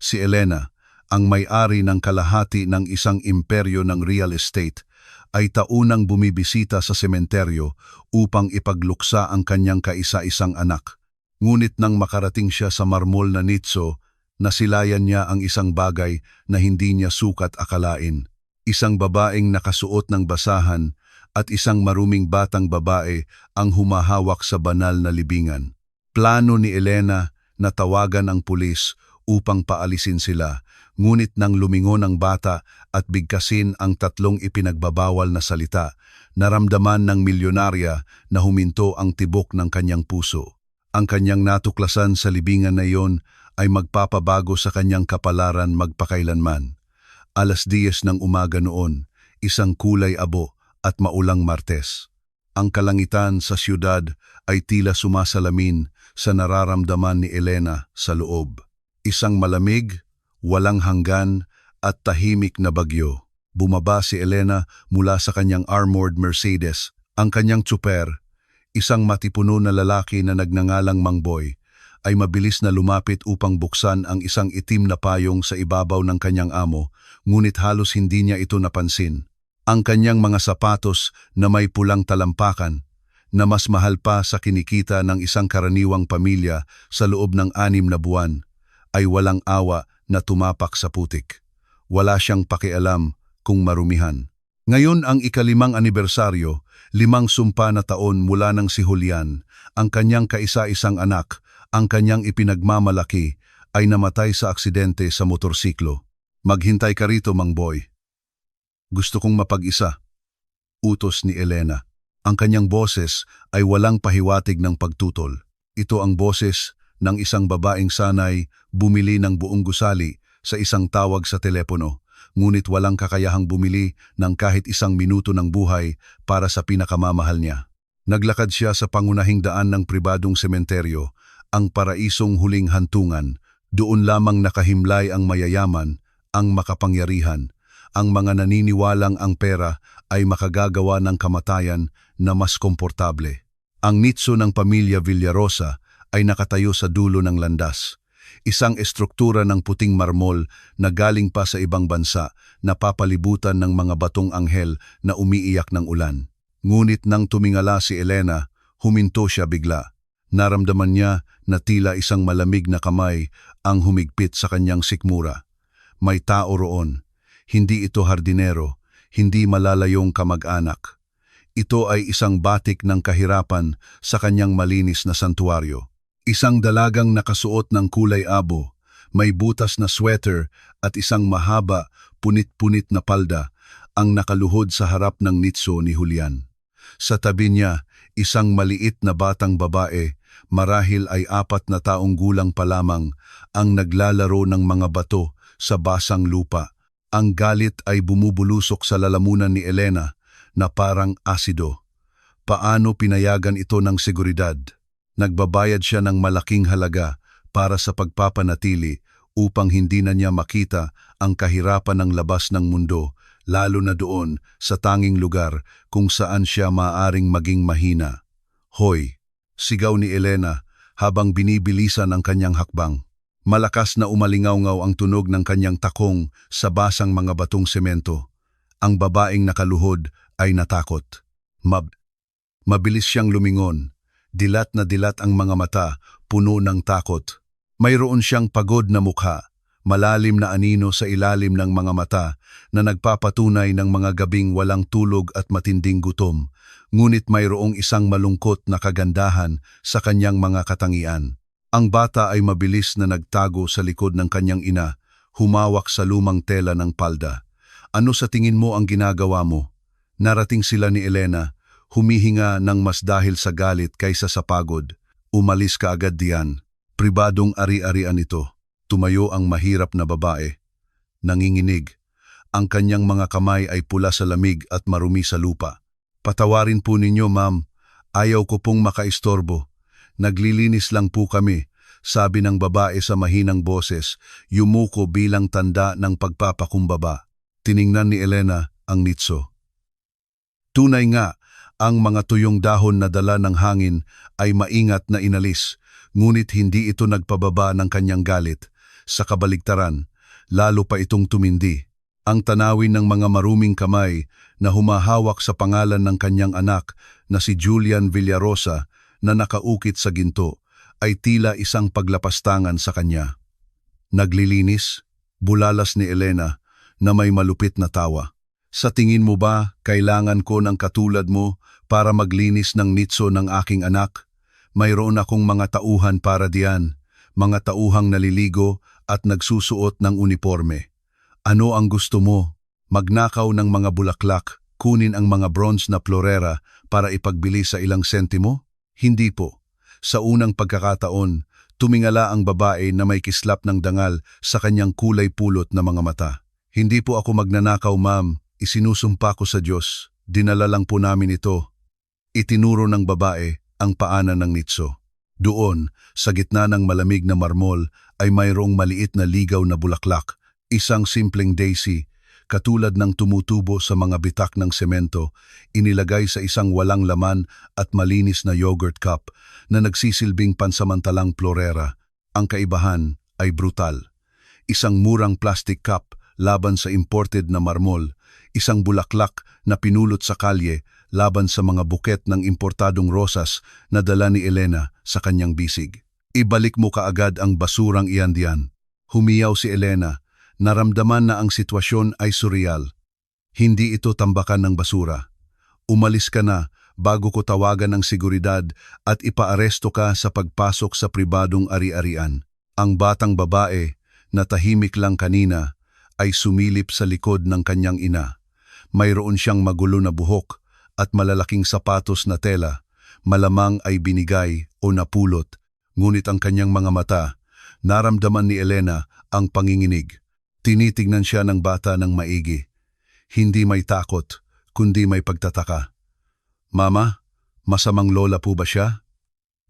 Si Elena, ang may-ari ng kalahati ng isang imperyo ng real estate, ay taunang bumibisita sa sementeryo upang ipagluksa ang kanyang kaisa-isang anak. Ngunit nang makarating siya sa marmol na nitso, nasilayan niya ang isang bagay na hindi niya sukat akalain. Isang babaeng nakasuot ng basahan at isang maruming batang babae ang humahawak sa banal na libingan. Plano ni Elena na tawagan ang pulis upang paalisin sila, ngunit nang lumingon ang bata at bigkasin ang tatlong ipinagbabawal na salita, naramdaman ng milyonarya na huminto ang tibok ng kanyang puso. Ang kanyang natuklasan sa libingan na iyon ay magpapabago sa kanyang kapalaran magpakailanman. 10:00 ng umaga noon, isang kulay abo at maulang Martes. Ang kalangitan sa siyudad ay tila sumasalamin sa nararamdaman ni Elena sa loob. Isang malamig, walang hanggan at tahimik na bagyo. Bumaba si Elena mula sa kanyang armored Mercedes. Ang kanyang tsuper, isang matipuno na lalaki na nagngangalang Mangboy, ay mabilis na lumapit upang buksan ang isang itim na payong sa ibabaw ng kanyang amo, ngunit halos hindi niya ito napansin. Ang kanyang mga sapatos na may pulang talampakan, na mas mahal pa sa kinikita ng isang karaniwang pamilya sa loob ng 6 na buwan, ay walang awa na tumapak sa putik. Wala siyang pakialam kung marumihan. Ngayon ang ika-5 anibersaryo, 5 sumpa na taon mula nang si Julian, ang kanyang kaisa-isang anak, ang kanyang ipinagmamalaki, ay namatay sa aksidente sa motorsiklo. Maghintay ka rito, Mangboy. Gusto kong mapag-isa. Utos ni Elena. Ang kanyang boses ay walang pahiwatig ng pagtutol. Ito ang boses ng isang babaeng sanay bumili ng buong gusali sa isang tawag sa telepono, ngunit walang kakayahang bumili ng kahit 1 minuto ng buhay para sa pinakamamahal niya. Naglakad siya sa pangunahing daan ng pribadong sementeryo, ang paraisong huling hantungan. Doon lamang nakahimlay ang mayayaman, ang makapangyarihan, ang mga naniniwalang ang pera ay makagagawa ng kamatayan na mas komportable. Ang nitso ng pamilya Villarosa ay nakatayo sa dulo ng landas. Isang estruktura ng puting marmol na galing pa sa ibang bansa na papalibutan ng mga batong anghel na umiiyak ng ulan. Ngunit nang tumingala si Elena, huminto siya bigla. Naramdaman niya na tila isang malamig na kamay ang humigpit sa kanyang sikmura. May tao roon. Hindi ito hardinero, hindi malalayong kamag-anak. Ito ay isang batik ng kahirapan sa kanyang malinis na santuaryo. Isang dalagang nakasuot ng kulay abo, may butas na sweater at isang mahaba, punit-punit na palda ang nakaluhod sa harap ng nitso ni Julian. Sa tabi niya, isang maliit na batang babae, marahil ay 4 na taong gulang pa lamang, ang naglalaro ng mga bato sa basang lupa. Ang galit ay bumubulusok sa lalamunan ni Elena na parang asido. Paano pinayagan ito ng seguridad? Nagbabayad siya ng malaking halaga para sa pagpapanatili upang hindi na niya makita ang kahirapan ng labas ng mundo, lalo na doon sa tanging lugar kung saan siya maaaring maging mahina. Hoy! Sigaw ni Elena habang binibilisan ang kanyang hakbang. Malakas na umalingaw-ngaw ang tunog ng kanyang takong sa basang mga batong semento. Ang babaeng nakaluhod ay natakot. Mabilis siyang lumingon. Dilat na dilat ang mga mata, puno ng takot. Mayroon siyang pagod na mukha, malalim na anino sa ilalim ng mga mata na nagpapatunay ng mga gabing walang tulog at matinding gutom. Ngunit mayroong isang malungkot na kagandahan sa kanyang mga katangian. Ang bata ay mabilis na nagtago sa likod ng kanyang ina, humawak sa lumang tela ng palda. Ano sa tingin mo ang ginagawa mo? Narating sila ni Elena, humihinga ng mas dahil sa galit kaysa sa pagod. Umalis ka agad diyan. Pribadong ari-arian ito. Tumayo ang mahirap na babae. Nanginginig. Ang kanyang mga kamay ay pula sa lamig at marumi sa lupa. Patawarin po ninyo, ma'am. Ayaw ko pong makaistorbo. Naglilinis lang po kami, sabi ng babae sa mahinang boses, yumuko bilang tanda ng pagpapakumbaba. Tiningnan ni Elena ang nitso. Tunay nga, ang mga tuyong dahon na dala ng hangin ay maingat na inalis, ngunit hindi ito nagpababa ng kanyang galit. Sa kabaligtaran, lalo pa itong tumindi. Ang tanawin ng mga maruming kamay na humahawak sa pangalan ng kanyang anak na si Julian Villarosa na nakaukit sa ginto ay tila isang paglapastangan sa kanya. Naglilinis, bulalas ni Elena na may malupit na tawa. Sa tingin mo ba kailangan ko ng katulad mo para maglinis ng nitso ng aking anak? Mayroon akong mga tauhan para diyan, mga tauhang naliligo at nagsusuot ng uniforme. Ano ang gusto mo? Magnakaw ng mga bulaklak, kunin ang mga bronze na florera para ipagbili sa ilang sentimo? Hindi po. Sa unang pagkakataon, tumingala ang babae na may kislap ng dangal sa kanyang kulay pulot na mga mata. Hindi po ako magnanakaw, ma'am. Isinusumpa ko sa Diyos. Dinala lang po namin ito. Itinuro ng babae ang paanan ng nitso. Doon, sa gitna ng malamig na marmol, ay mayroong maliit na ligaw na bulaklak, isang simpleng daisy, katulad ng tumutubo sa mga bitak ng semento, inilagay sa isang walang laman at malinis na yogurt cup na nagsisilbing pansamantalang florera. Ang kaibahan ay brutal. Isang murang plastic cup laban sa imported na marmol, isang bulaklak na pinulot sa kalye laban sa mga buket ng importadong rosas na dala ni Elena sa kanyang bisig. Ibalik mo kaagad ang basurang iyan diyan. Humiyaw si Elena, naramdaman na ang sitwasyon ay surreal. Hindi ito tambakan ng basura. Umalis ka na bago ko tawagan ng seguridad at ipaaresto ka sa pagpasok sa pribadong ari-arian. Ang batang babae na tahimik lang kanina ay sumilip sa likod ng kanyang ina. Mayroon siyang magulo na buhok at malalaking sapatos na tela, malamang ay binigay o napulot, ngunit ang kanyang mga mata, naramdaman ni Elena ang panginginig. Tinitignan siya ng bata ng maigi. Hindi may takot, kundi may pagtataka. Mama, masamang lola po ba siya?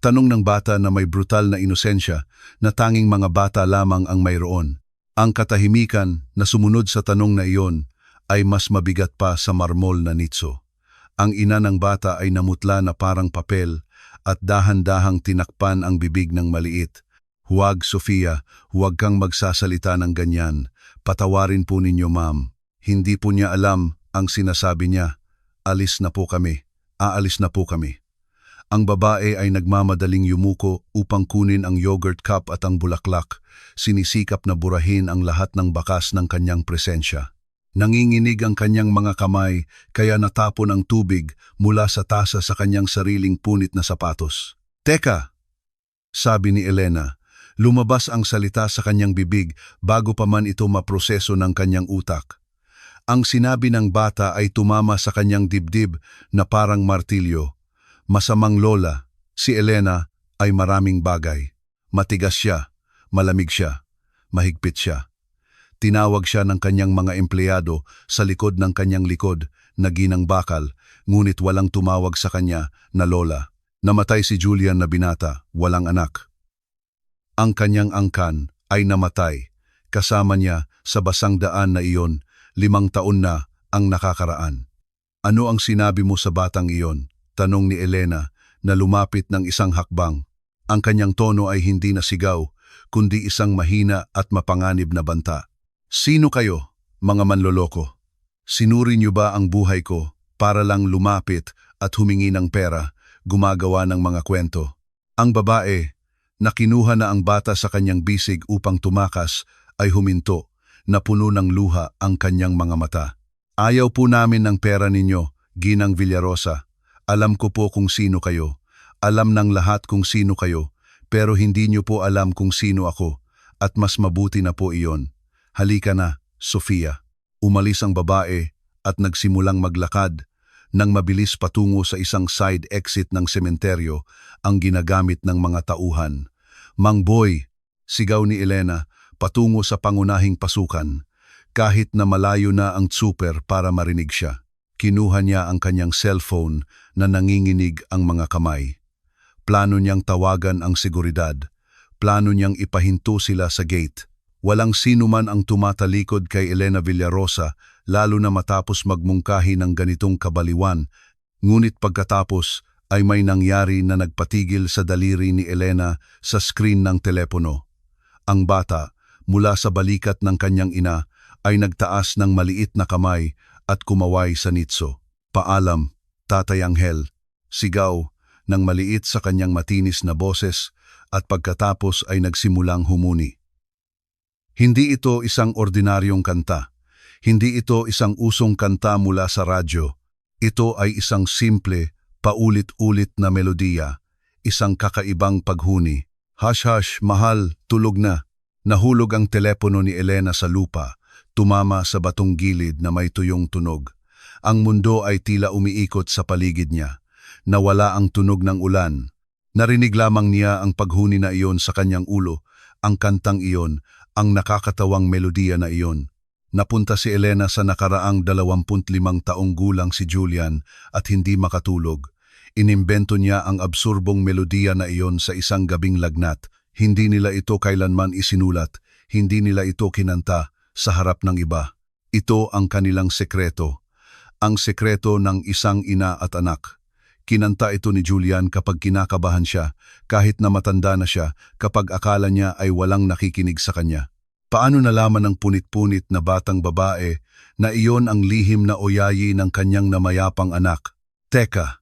Tanong ng bata na may brutal na inosensya na tanging mga bata lamang ang mayroon. Ang katahimikan na sumunod sa tanong na iyon ay mas mabigat pa sa marmol na nitso. Ang ina ng bata ay namutla na parang papel at dahan-dahang tinakpan ang bibig ng maliit. Huwag, Sofia, huwag kang magsasalita ng ganyan. Patawarin po ninyo, ma'am. Hindi po niya alam ang sinasabi niya. Alis na po kami. Aalis na po kami. Ang babae ay nagmamadaling yumuko upang kunin ang yogurt cup at ang bulaklak. Sinisikap na burahin ang lahat ng bakas ng kanyang presensya. Nanginginig ang kanyang mga kamay kaya natapon ang tubig mula sa tasa sa kanyang sariling punit na sapatos. Teka! Sabi ni Elena. Lumabas ang salita sa kanyang bibig bago pa man ito maproseso ng kanyang utak. Ang sinabi ng bata ay tumama sa kanyang dibdib na parang martilyo. Masamang lola, si Elena ay maraming bagay. Matigas siya, malamig siya, mahigpit siya. Tinawag siya ng kanyang mga empleyado sa likod ng kanyang likod na ginang bakal, ngunit walang tumawag sa kanya na lola. Namatay si Julian na binata, walang anak. Ang kanyang angkan ay namatay, kasama niya sa basang daan na iyon, 5 taon na ang nakakaraan. Ano ang sinabi mo sa batang iyon? Tanong ni Elena na lumapit ng isang hakbang. Ang kanyang tono ay hindi na sigaw, kundi isang mahina at mapanganib na banta. Sino kayo, mga manloloko? Sinuri niyo ba ang buhay ko para lang lumapit at humingi ng pera, gumagawa ng mga kwento? Ang babae, na kinuha na ang bata sa kanyang bisig upang tumakas, ay huminto, na puno ng luha ang kanyang mga mata. Ayaw po namin ng pera ninyo, Ginang Villarosa. Alam ko po kung sino kayo. Alam ng lahat kung sino kayo, pero hindi niyo po alam kung sino ako, at mas mabuti na po iyon. Halika na, Sofia. Umalis ang babae at nagsimulang maglakad nang mabilis patungo sa isang side exit ng sementeryo ang ginagamit ng mga tauhan. Mang Boy, sigaw ni Elena patungo sa pangunahing pasukan. Kahit na malayo na ang super para marinig siya, kinuha niya ang kanyang cellphone na nanginginig ang mga kamay. Plano niyang tawagan ang seguridad. Plano niyang ipahinto sila sa gate. Walang sino man ang tumatalikod kay Elena Villarosa lalo na matapos magmungkahi ng ganitong kabaliwan. Ngunit pagkatapos ay may nangyari na nagpatigil sa daliri ni Elena sa screen ng telepono. Ang bata, mula sa balikat ng kanyang ina ay nagtaas ng maliit na kamay at kumaway sa nitso. "Paalam, Tatay Anghel," sigaw ng maliit sa kanyang matinis na boses at pagkatapos ay nagsimulang humuni. Hindi ito isang ordinaryong kanta. Hindi ito isang usong kanta mula sa radyo. Ito ay isang simple, paulit-ulit na melodiya, isang kakaibang paghuni. "Hush hush, mahal, tulog na." Nahulog ang telepono ni Elena sa lupa, tumama sa batong gilid na may tuyong tunog. Ang mundo ay tila umiikot sa paligid niya. Nawala ang tunog ng ulan. Narinig lamang niya ang paghuni na iyon sa kanyang ulo, ang kantang iyon, ang nakakatawang melodiya na iyon. Napunta si Elena sa nakaraang 25 taong gulang si Julian at hindi makatulog. Inimbento niya ang absurbong melodiya na iyon sa isang gabing lagnat. Hindi nila ito kailanman isinulat, hindi nila ito kinanta sa harap ng iba. Ito ang kanilang sekreto, ang sekreto ng isang ina at anak. Kinanta ito ni Julian kapag kinakabahan siya, kahit na matanda na siya, kapag akala niya ay walang nakikinig sa kanya. Paano nalaman ng punit-punit na batang babae na iyon ang lihim na oyayi ng kanyang namayapang anak? Teka,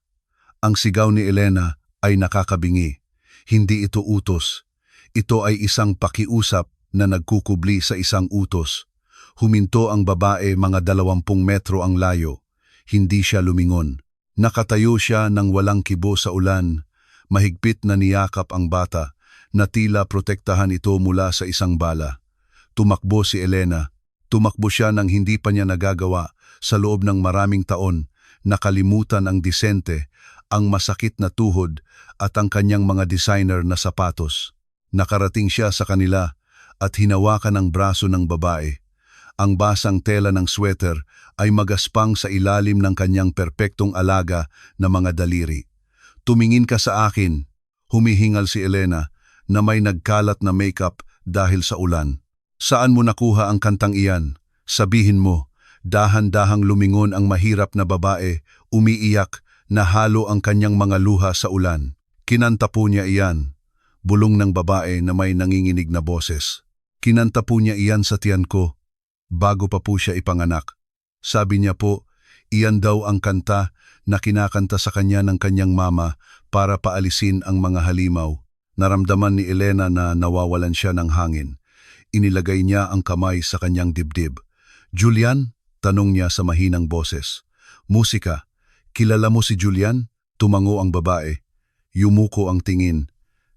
ang sigaw ni Elena ay nakakabingi. Hindi ito utos. Ito ay isang pakiusap na nagkukubli sa isang utos. Huminto ang babae, mga 20 metro ang layo. Hindi siya lumingon. Nakatayo siya ng walang kibo sa ulan. Mahigpit na niyakap ang bata na tila protektahan ito mula sa isang bala. Tumakbo si Elena. Tumakbo siya nang hindi pa niya nagagawa sa loob ng maraming taon. Nakalimutan ang disente, ang masakit na tuhod at ang kanyang mga designer na sapatos. Nakarating siya sa kanila at hinawakan ang braso ng babae. Ang basang tela ng sweater ay magaspang sa ilalim ng kanyang perpektong alaga na mga daliri. "Tumingin ka sa akin," humihingal si Elena na may nagkalat na makeup dahil sa ulan. "Saan mo nakuha ang kantang iyan? Sabihin mo." Dahan-dahang lumingon ang mahirap na babae, umiiyak na halo ang kanyang mga luha sa ulan. "Kinanta po niya iyan," bulong ng babae na may nanginginig na boses. "Kinanta po niya iyan sa tiyan ko, bago pa po siya ipanganak. Sabi niya po, iyan daw ang kanta na kinakanta sa kanya ng kanyang mama para paalisin ang mga halimaw." Naramdaman ni Elena na nawawalan siya ng hangin. Inilagay niya ang kamay sa kanyang dibdib. "Julian?" tanong niya sa mahinang boses. "Musika. Kilala mo si Julian?" Tumango ang babae. Yumuko ang tingin.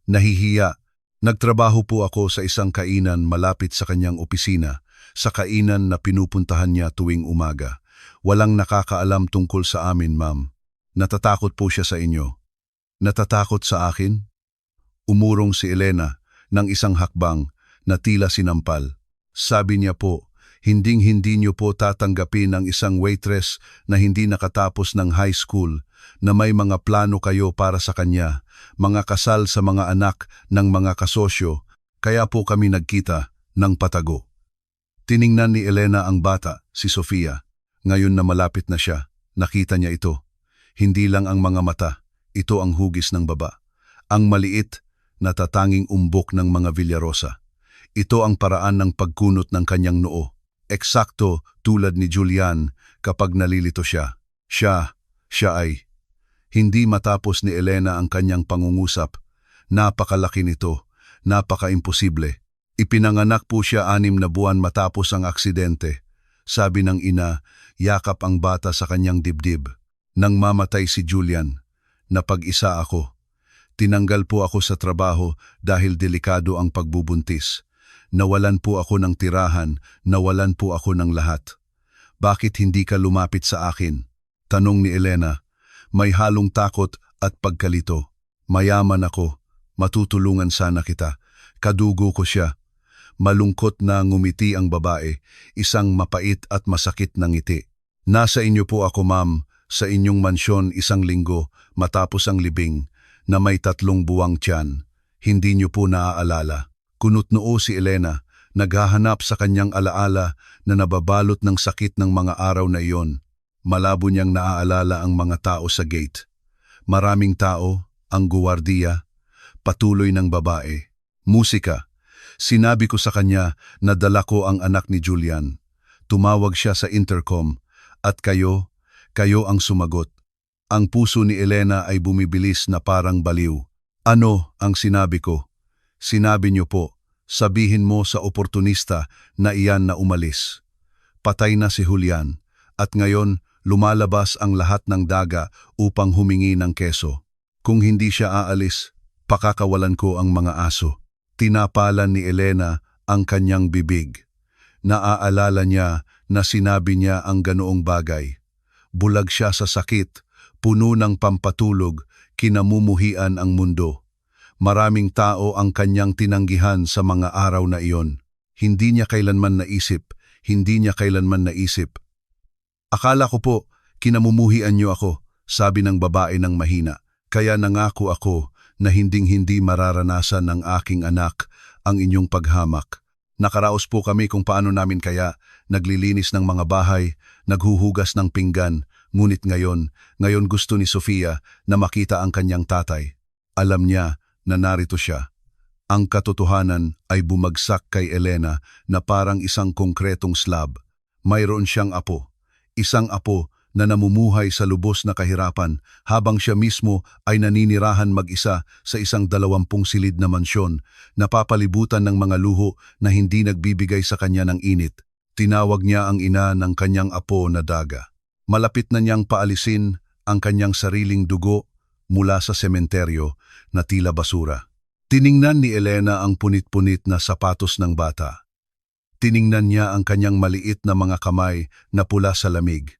"Nahihiya. Nagtrabaho po ako sa isang kainan malapit sa kanyang opisina, sa kainan na pinupuntahan niya tuwing umaga. Walang nakakaalam tungkol sa amin, ma'am. Natatakot po siya sa inyo." "Natatakot sa akin?" Umurong si Elena ng isang hakbang na tila sinampal. Sabi niya po, hinding-hindi niyo po tatanggapin ang isang waitress na hindi nakatapos ng high school, na may mga plano kayo para sa kanya, mga kasal sa mga anak ng mga kasosyo, kaya po kami nagkita ng patago. Tiningnan ni Elena ang bata, si Sofia. Ngayon na malapit na siya, nakita niya ito. Hindi lang ang mga mata, ito ang hugis ng baba. Ang maliit, natatanging umbok ng mga Villarosa. Ito ang paraan ng pagkunot ng kanyang noo. Eksakto tulad ni Julian kapag nalilito siya. Siya ay. Hindi matapos ni Elena ang kanyang pangungusap. Napakalaki nito, napaka-imposible. Ipinanganak po siya 6 na buwan matapos ang aksidente. Sabi ng ina, yakap ang bata sa kanyang dibdib. Nang mamatay si Julian, napag-isa ako. Tinanggal po ako sa trabaho dahil delikado ang pagbubuntis. Nawalan po ako ng tirahan, nawalan po ako ng lahat. "Bakit hindi ka lumapit sa akin?" tanong ni Elena. May halong takot at pagkalito. "Mayaman ako, matutulungan sana kita." Kadugo ko siya. Malungkot na ngumiti ang babae, isang mapait at masakit na ngiti. "Nasa inyo po ako, ma'am, sa inyong mansyon 1 linggo matapos ang libing, na may 3 buwang tiyan. Hindi niyo po naaalala." Kunot-noo si Elena, naghahanap sa kanyang alaala na nababalot ng sakit ng mga araw na iyon. Malabo niyang naaalala ang mga tao sa gate. Maraming tao, ang guwardiya, patuloy ng babae. Musika. Sinabi ko sa kanya na dala ko ang anak ni Julian. Tumawag siya sa intercom at kayo ang sumagot. Ang puso ni Elena ay bumibilis na parang baliw. Ano ang sinabi ko? Sinabi niyo po, sabihin mo sa oportunista na iyan na umalis. Patay na si Julian at ngayon lumalabas ang lahat ng daga upang humingi ng keso. Kung hindi siya aalis, pakakawalan ko ang mga aso. Tinapalan ni Elena ang kanyang bibig. Naaalala niya na sinabi niya ang ganoong bagay. Bulag siya sa sakit, puno ng pampatulog, kinamumuhian ang mundo. Maraming tao ang kanyang tinanggihan sa mga araw na iyon. Hindi niya kailanman naisip. Akala ko po, kinamumuhian niyo ako, sabi ng babae ng mahina. Kaya nangako ako na hinding-hindi mararanasan ng aking anak ang inyong paghamak. Nakaraos po kami kung paano namin kaya naglilinis ng mga bahay, naghuhugas ng pinggan, ngunit ngayon gusto ni Sofia na makita ang kanyang tatay. Alam niya na narito siya. Ang katotohanan ay bumagsak kay Elena na parang isang konkretong slab. Mayroon siyang apo. Isang apo na namumuhay sa lubos na kahirapan habang siya mismo ay naninirahan mag-isa sa isang 20 silid na mansyon, napapalibutan ng mga luho na hindi nagbibigay sa kanya ng init. Tinawag niya ang ina ng kanyang apo na Daga. Malapit na niyang paalisin ang kanyang sariling dugo mula sa sementeryo na tila basura. Tiningnan ni Elena ang punit-punit na sapatos ng bata. Tiningnan niya ang kanyang maliit na mga kamay na pula sa lamig.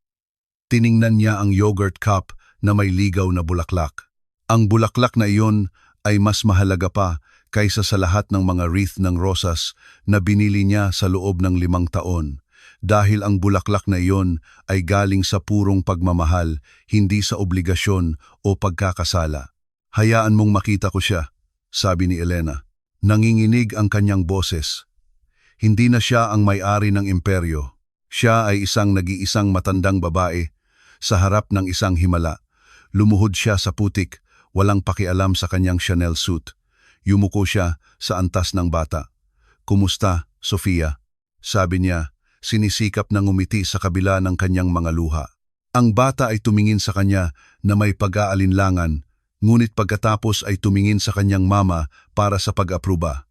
Tiningnan niya ang yogurt cup na may ligaw na bulaklak. Ang bulaklak na iyon ay mas mahalaga pa kaysa sa lahat ng mga wreath ng rosas na binili niya sa loob ng 5 taon. Dahil ang bulaklak na iyon ay galing sa purong pagmamahal, hindi sa obligasyon o pagkakasala. Hayaan mong makita ko siya, sabi ni Elena. Nanginginig ang kanyang boses. Hindi na siya ang may-ari ng imperyo. Siya ay isang nag-iisang matandang babae sa harap ng isang himala. Lumuhod siya sa putik, walang pakialam sa kanyang Chanel suit. Yumuko siya sa antas ng bata. Kumusta, Sofia? Sabi niya, sinisikap na ngumiti sa kabila ng kanyang mga luha. Ang bata ay tumingin sa kanya na may pag-aalinlangan, ngunit pagkatapos ay tumingin sa kanyang mama para sa pag-apruba.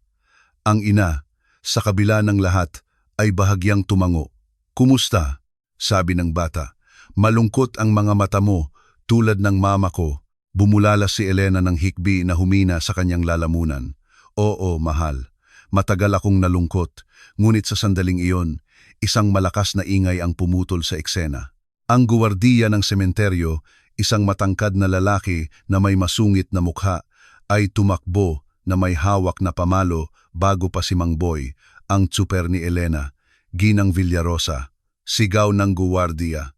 Ang ina, sa kabila ng lahat, ay bahagyang tumango. Kumusta? Sabi ng bata. Malungkot ang mga mata mo, tulad ng mama ko. Bumulala si Elena ng hikbi na humina sa kanyang lalamunan. Oo, mahal. Matagal akong nalungkot, ngunit sa sandaling iyon, isang malakas na ingay ang pumutol sa eksena. Ang guwardiya ng sementeryo, isang matangkad na lalaki na may masungit na mukha, ay tumakbo na may hawak na pamalo bago pa si Mang Boy, ang tsuper ni Elena, Ginang Villarosa. Sigaw ng guwardiya.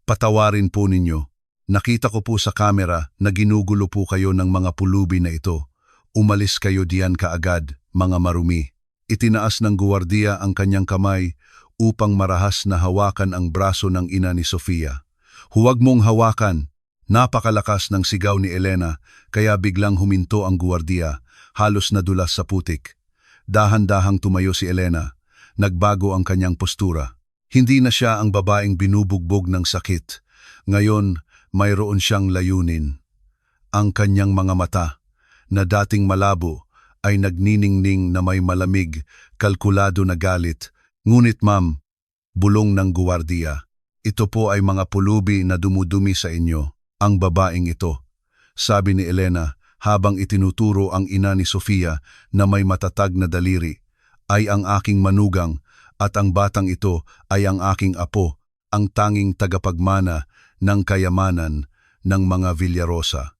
Patawarin po ninyo. Nakita ko po sa kamera na ginugulo po kayo ng mga pulubi na ito. Umalis kayo diyan kaagad, mga marumi. Itinaas ng guwardiya ang kanyang kamay upang marahas na hawakan ang braso ng ina ni Sofia. Huwag mong hawakan. Napakalakas ng sigaw ni Elena kaya biglang huminto ang guwardiya, halos nadulas sa putik. Dahan-dahang tumayo si Elena. Nagbago ang kanyang postura. Hindi na siya ang babaeng binubugbog ng sakit. Ngayon, mayroon siyang layunin. Ang kanyang mga mata, na dating malabo, ay nagniningning na may malamig, kalkulado na galit. Ngunit ma'am, bulong ng guwardiya, ito po ay mga pulubi na dumudumi sa inyo, ang babaeng ito. Sabi ni Elena habang itinuturo ang ina ni Sofia na may matatag na daliri, ay ang aking manugang at ang batang ito ay ang aking apo, ang tanging tagapagmana ng kayamanan ng mga Villarosa.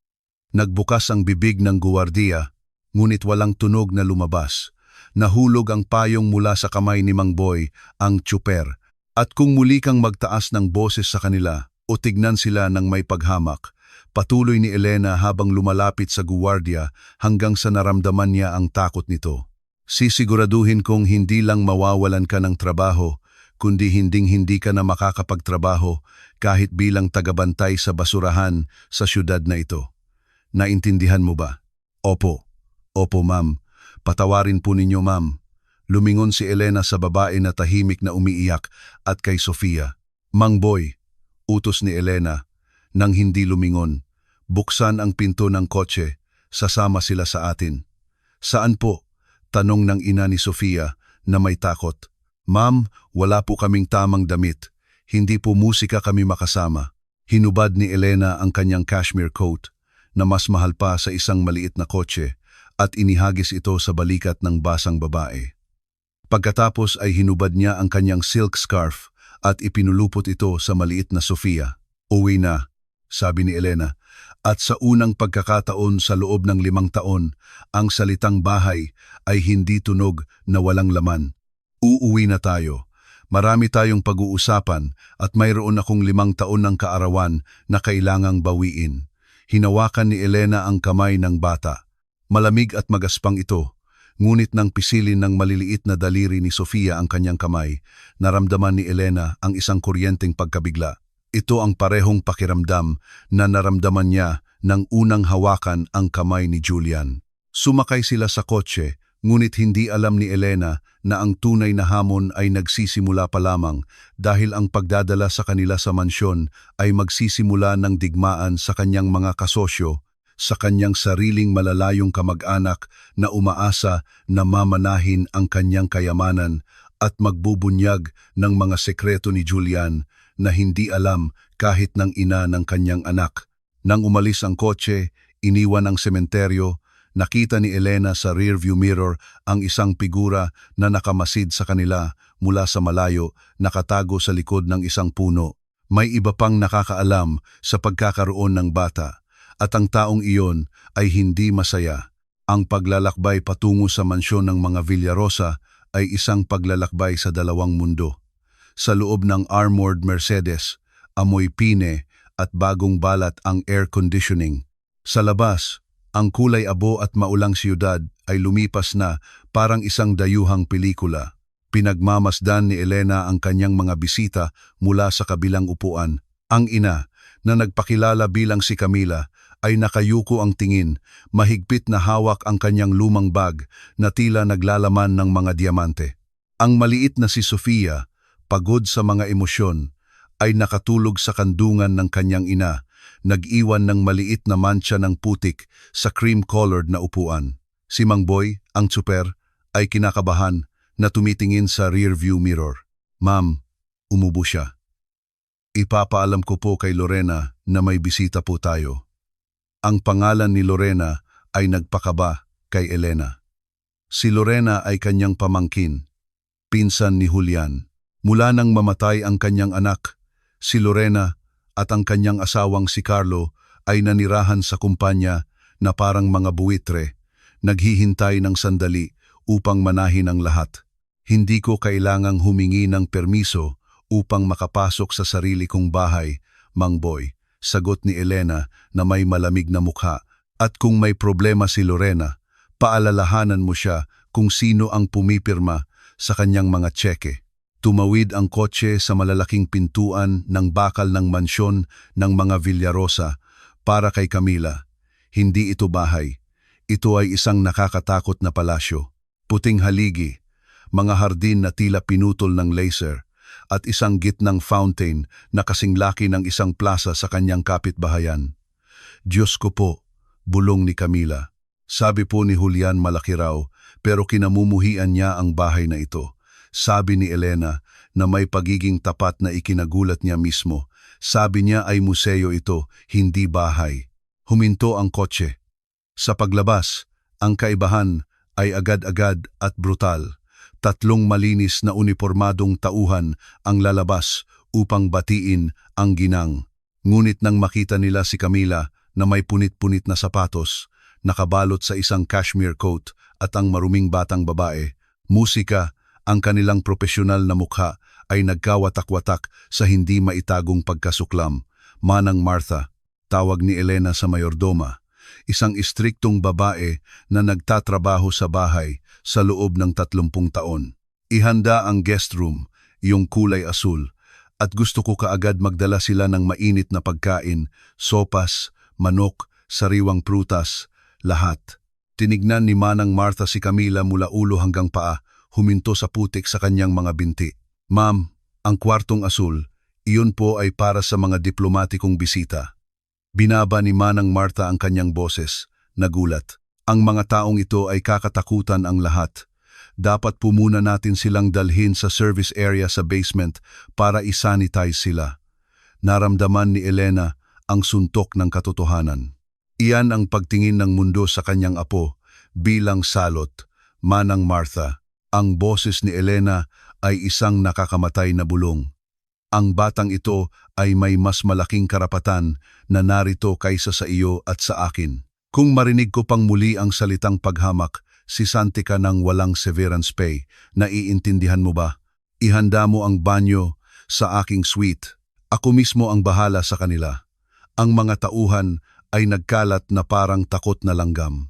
Nagbukas ang bibig ng guwardiya, ngunit walang tunog na lumabas. Nahulog ang payong mula sa kamay ni Mang Boy, ang tsuper. At kung muli kang magtaas ng boses sa kanila o tignan sila ng may paghamak, patuloy ni Elena habang lumalapit sa guwardiya hanggang sa naramdaman niya ang takot nito. Sisiguraduhin kong hindi lang mawawalan ka ng trabaho, kundi hinding-hindi ka na makakapagtrabaho kahit bilang tagabantay sa basurahan sa syudad na ito. Naintindihan mo ba? Opo. Opo, ma'am. Patawarin po ninyo, ma'am. Lumingon si Elena sa babae na tahimik na umiiyak at kay Sofia. Mang Boy, utos ni Elena, nang hindi lumingon. Buksan ang pinto ng kotse, sasama sila sa atin. Saan po? Tanong ng ina ni Sofia na may takot. Ma'am, wala po kaming tamang damit. Hindi po musika kami makasama. Hinubad ni Elena ang kanyang cashmere coat na mas mahal pa sa isang maliit na kotse at inihagis ito sa balikat ng basang babae. Pagkatapos ay hinubad niya ang kanyang silk scarf at ipinulupot ito sa maliit na Sofia. Uwi na, sabi ni Elena, at sa unang pagkakataon sa loob ng 5 taon, ang salitang bahay ay hindi tunog na walang laman. Uuwi na tayo. Marami tayong pag-uusapan at mayroon akong 5 taon ng kaarawan na kailangang bawiin. Hinawakan ni Elena ang kamay ng bata. Malamig at magaspang ito. Ngunit nang pisilin ng maliliit na daliri ni Sofia ang kanyang kamay, naramdaman ni Elena ang isang kuryenteng pagkabigla. Ito ang parehong pakiramdam na naramdaman niya nang unang hawakan ang kamay ni Julian. Sumakay sila sa kotse, ngunit hindi alam ni Elena na ang tunay na hamon ay nagsisimula pa lamang dahil ang pagdadala sa kanila sa mansyon ay magsisimula ng digmaan sa kanyang mga kasosyo, sa kanyang sariling malalayong kamag-anak na umaasa na mamanahin ang kanyang kayamanan at magbubunyag ng mga sekreto ni Julian na hindi alam kahit ng ina ng kanyang anak. Nang umalis ang kotse, iniwan ang sementeryo, nakita ni Elena sa rearview mirror ang isang figura na nakamasid sa kanila mula sa malayo, nakatago sa likod ng isang puno. May iba pang nakakaalam sa pagkakaroon ng bata. At ang taong iyon ay hindi masaya. Ang paglalakbay patungo sa mansyon ng mga Villarosa ay isang paglalakbay sa 2 mundo. Sa loob ng armored Mercedes, amoy pine at bagong balat ang air conditioning. Sa labas, ang kulay abo at maulang siyudad ay lumipas na parang isang dayuhang pelikula. Pinagmamasdan ni Elena ang kanyang mga bisita mula sa kabilang upuan. Ang ina, na nagpakilala bilang si Camila, ay nakayuko ang tingin, mahigpit na hawak ang kanyang lumang bag na tila naglalaman ng mga diamante. Ang maliit na si Sofia, pagod sa mga emosyon, ay nakatulog sa kandungan ng kanyang ina, nag-iwan ng maliit na mantsa ng putik sa cream-colored na upuan. Si Mang Boy, ang tsuper, ay kinakabahan na tumitingin sa rearview mirror. Ma'am, umubo siya. Ipapaalam ko po kay Lorena na may bisita po tayo. Ang pangalan ni Lorena ay nagpakaba kay Elena. Si Lorena ay kanyang pamangkin, pinsan ni Julian. Mula nang mamatay ang kanyang anak, si Lorena at ang kanyang asawang si Carlo ay nanirahan sa kumpanya na parang mga buwitre, naghihintay ng sandali upang manahin ang lahat. Hindi ko kailangang humingi ng permiso upang makapasok sa sarili kong bahay, Mang Boy, sagot ni Elena na may malamig na mukha. At kung may problema si Lorena, paalalahanan mo siya kung sino ang pumipirma sa kanyang mga tseke. Tumawid ang kotse sa malalaking pintuan ng bakal ng mansyon ng mga Villarosa para kay Camila. Hindi ito bahay. Ito ay isang nakakatakot na palasyo. Puting haligi, mga hardin na tila pinutol ng laser, at isang gitnang fountain na kasing laki ng isang plaza sa kanyang kapitbahayan. Diyos ko po, bulong ni Camila. Sabi po ni Julian malaki raw, pero kinamumuhian niya ang bahay na ito. Sabi ni Elena na may pagiging tapat na ikinagulat niya mismo. Sabi niya ay museo ito, hindi bahay. Huminto ang kotse. Sa paglabas, ang kaibahan ay agad-agad at brutal. 3 malinis na unipormadong tauhan ang lalabas upang batiin ang ginang. Ngunit nang makita nila si Camila na may punit-punit na sapatos, nakabalot sa isang cashmere coat at ang maruming batang babae, musika, ang kanilang propesyonal na mukha ay nagkawatak-watak sa hindi maitagong pagkasuklam. Manang Martha, tawag ni Elena sa mayordoma, isang istriktong babae na nagtatrabaho sa bahay sa loob ng 30 taon. Ihanda ang guest room, yung kulay asul, at gusto ko kaagad magdala sila ng mainit na pagkain, sopas, manok, sariwang prutas, lahat. Tinignan ni Manang Martha si Camila mula ulo hanggang paa. huminto sa putik sa kanyang mga binti. Ma'am, ang kwartong asul, iyon po ay para sa mga diplomatikong bisita. Binaba ni Manang Martha ang kanyang boses, nagulat. Ang mga taong ito ay kakatakutan ang lahat. Dapat po muna natin silang dalhin sa service area sa basement para isanitize sila. Naramdaman ni Elena ang suntok ng katotohanan. Iyan ang pagtingin ng mundo sa kanyang apo bilang salot. Manang Martha, ang boses ni Elena ay isang nakakamatay na bulong. Ang batang ito ay may mas malaking karapatan na narito kaysa sa iyo at sa akin. Kung marinig ko pang muli ang salitang paghamak, sisanti ka ng walang severance pay. Naiintindihan mo ba? Ihanda mo ang banyo sa aking suite. Ako mismo ang bahala sa kanila. Ang mga tauhan ay nagkalat na parang takot na langgam.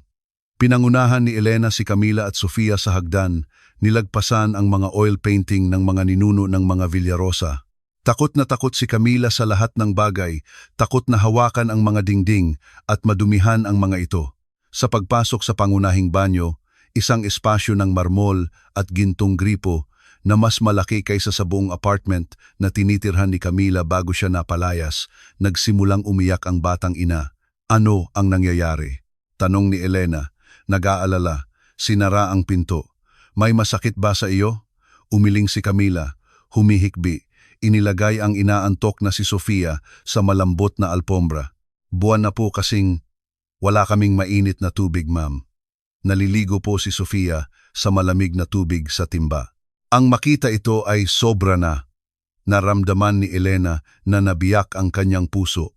Pinangunahan ni Elena si Camila at Sofia sa hagdan, nilagpasan ang mga oil painting ng mga ninuno ng mga Villarosa. Takot na takot si Camila sa lahat ng bagay, takot na hawakan ang mga dingding at madumihan ang mga ito. Sa pagpasok sa pangunahing banyo, isang espasyo ng marmol at gintong gripo na mas malaki kaysa sa buong apartment na tinitirhan ni Camila bago siya napalayas, nagsimulang umiyak ang batang ina. Ano ang nangyayari? Tanong ni Elena, nag-aalala, sinara ang pinto. May masakit ba sa iyo? Umiling si Camila, humihikbi, inilagay ang inaantok na si Sofia sa malambot na alpombra. Buwan na po kasing wala kaming mainit na tubig, ma'am. Naliligo po si Sofia sa malamig na tubig sa timba. Ang makita ito ay sobra na. Naramdaman ni Elena na nabiyak ang kanyang puso.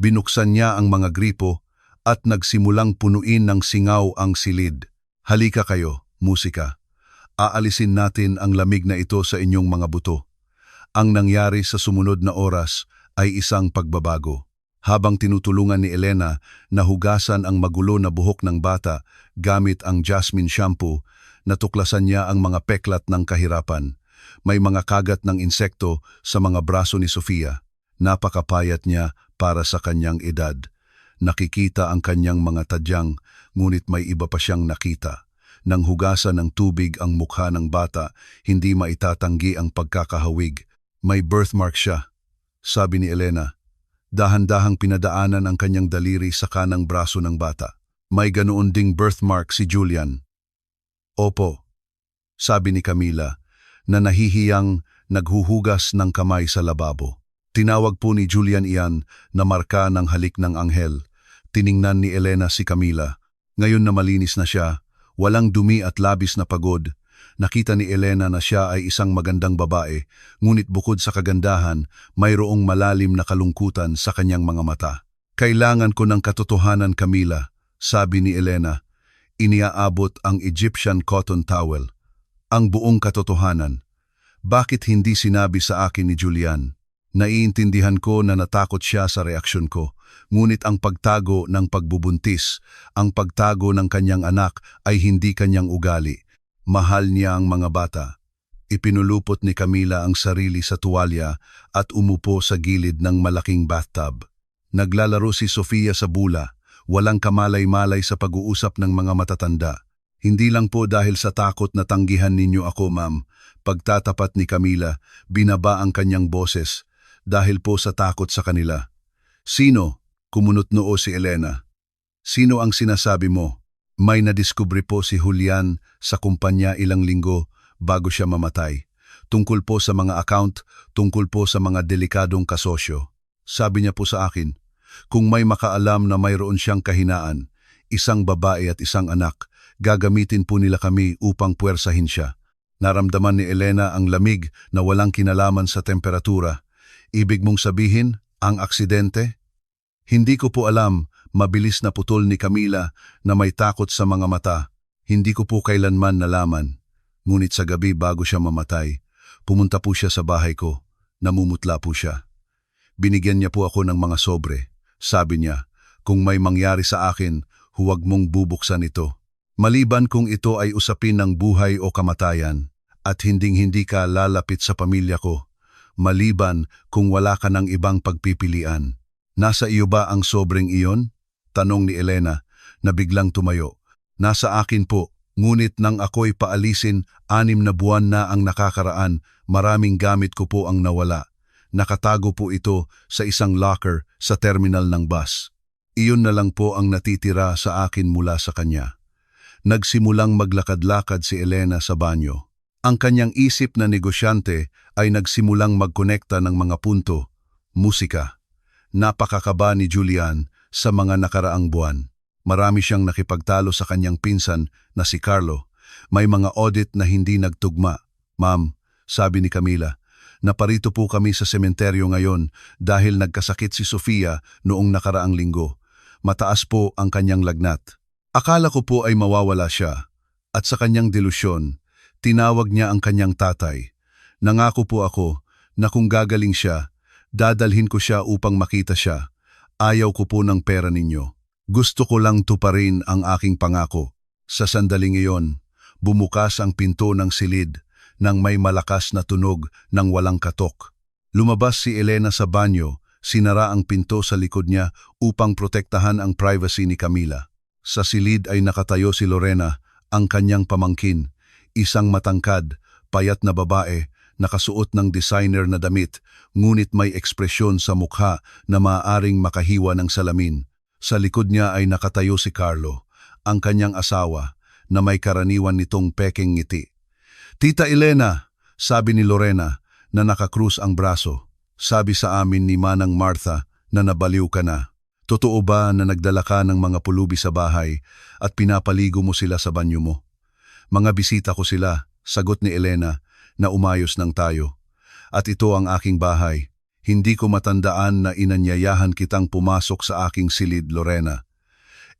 Binuksan niya ang mga gripo at nagsimulang punuin ng singaw ang silid. Halika kayo, musika. Aalisin natin ang lamig na ito sa inyong mga buto. Ang nangyari sa sumunod na oras ay isang pagbabago. Habang tinutulungan ni Elena na hugasan ang magulo na buhok ng bata gamit ang jasmine shampoo, natuklasan niya ang mga peklat ng kahirapan. May mga kagat ng insekto sa mga braso ni Sofia. Napakapayat niya para sa kanyang edad. Nakikita ang kanyang mga tadyang, ngunit may iba pa siyang nakita. Nang hugasan ng tubig ang mukha ng bata, hindi maitatanggi ang pagkakahawig. May birthmark siya, sabi ni Elena. Dahan-dahang pinadaanan ang kanyang daliri sa kanang braso ng bata. May ganoon ding birthmark si Julian. Opo, sabi ni Camila, na nahihiyang naghuhugas ng kamay sa lababo. Tinawag po ni Julian iyan na marka ng halik ng anghel. Tiningnan ni Elena si Camila. Ngayon na malinis na siya, walang dumi at labis na pagod, nakita ni Elena na siya ay isang magandang babae, ngunit bukod sa kagandahan, mayroong malalim na kalungkutan sa kanyang mga mata. Kailangan ko ng katotohanan, Camila, sabi ni Elena. Iniaabot ang Egyptian cotton towel. Ang buong katotohanan. Bakit hindi sinabi sa akin ni Julian? Naiintindihan ko na natakot siya sa reaksyon ko, ngunit ang pagtago ng pagbubuntis, ang pagtago ng kanyang anak ay hindi kanyang ugali. Mahal niya ang mga bata. Ipinulupot ni Camila ang sarili sa tuwalya at umupo sa gilid ng malaking bathtub. Naglalaro si Sofia sa bula, walang kamalay-malay sa pag-uusap ng mga matatanda. Hindi lang po dahil sa takot na tanggihan ninyo ako, ma'am. Pagtatapat ni Camila, binaba ang kanyang boses dahil po sa takot sa kanila. Sino? Kumunot noo si Elena. Sino ang sinasabi mo? May nadiskubre po si Julian sa kumpanya ilang linggo bago siya mamatay. Tungkol po sa mga account, tungkol po sa mga delikadong kasosyo. Sabi niya po sa akin, kung may makaalam na mayroon siyang kahinaan, isang babae at isang anak, gagamitin po nila kami upang puwersahin siya. Naramdaman ni Elena ang lamig na walang kinalaman sa temperatura. Ibig mong sabihin, ang aksidente? Hindi ko po alam, mabilis na putol ni Camila na may takot sa mga mata. Hindi ko po kailanman nalaman. Ngunit sa gabi bago siya mamatay, pumunta po siya sa bahay ko. Namumutla po siya. Binigyan niya po ako ng mga sobre. Sabi niya, kung may mangyari sa akin, huwag mong bubuksan ito. Maliban kung ito ay usapin ng buhay o kamatayan, at hinding-hindi ka lalapit sa pamilya ko. Maliban kung wala ka ng ibang pagpipilian. Nasa iyo ba ang sobreng iyon? Tanong ni Elena na biglang tumayo. Nasa akin po, Ngunit nang ako'y paalisin, 6 na buwan na ang nakakaraan, maraming gamit ko po ang nawala. Nakatago po ito sa isang locker sa terminal ng bus. Iyon na lang po ang natitira sa akin mula sa kanya. Nagsimulang maglakad-lakad si Elena sa banyo. Ang kanyang isip na negosyante ay nagsimulang magkonekta ng mga punto, musika. Napakakaba ni Julian sa mga nakaraang buwan. Marami siyang nakipagtalo sa kanyang pinsan na si Carlo. May mga audit na hindi nagtugma. Ma'am, sabi ni Camila, naparito po kami sa sementeryo ngayon dahil nagkasakit si Sofia noong nakaraang linggo. Mataas po ang kanyang lagnat. Akala ko po ay mawawala siya. At sa kanyang delusyon, tinawag niya ang kanyang tatay. Nangako po ako na kung gagaling siya, dadalhin ko siya upang makita siya. Ayaw ko po ng pera ninyo. Gusto ko lang tuparin ang aking pangako. Sa sandaling iyon, bumukas ang pinto ng silid nang may malakas na tunog ng walang katok. Lumabas si Elena sa banyo, sinara ang pinto sa likod niya upang protektahan ang privacy ni Camila. Sa silid ay nakatayo si Lorena, ang kanyang pamangkin, isang matangkad, payat na babae, nakasuot ng designer na damit, ngunit may ekspresyon sa mukha na maaaring makahiwa ng salamin. Sa likod niya ay nakatayo si Carlo, ang kanyang asawa, na may karaniwan nitong pekeng ngiti. Tita Elena, sabi ni Lorena na nakakrus ang braso, sabi sa amin ni Manang Martha na nabaliw ka na. Totoo ba na nagdala ka ng mga pulubi sa bahay at pinapaligo mo sila sa banyo mo? Mga bisita ko sila, sagot ni Elena na umayos ng tayo. At ito ang aking bahay. Hindi ko matandaan na inanyayahan kitang pumasok sa aking silid, Lorena.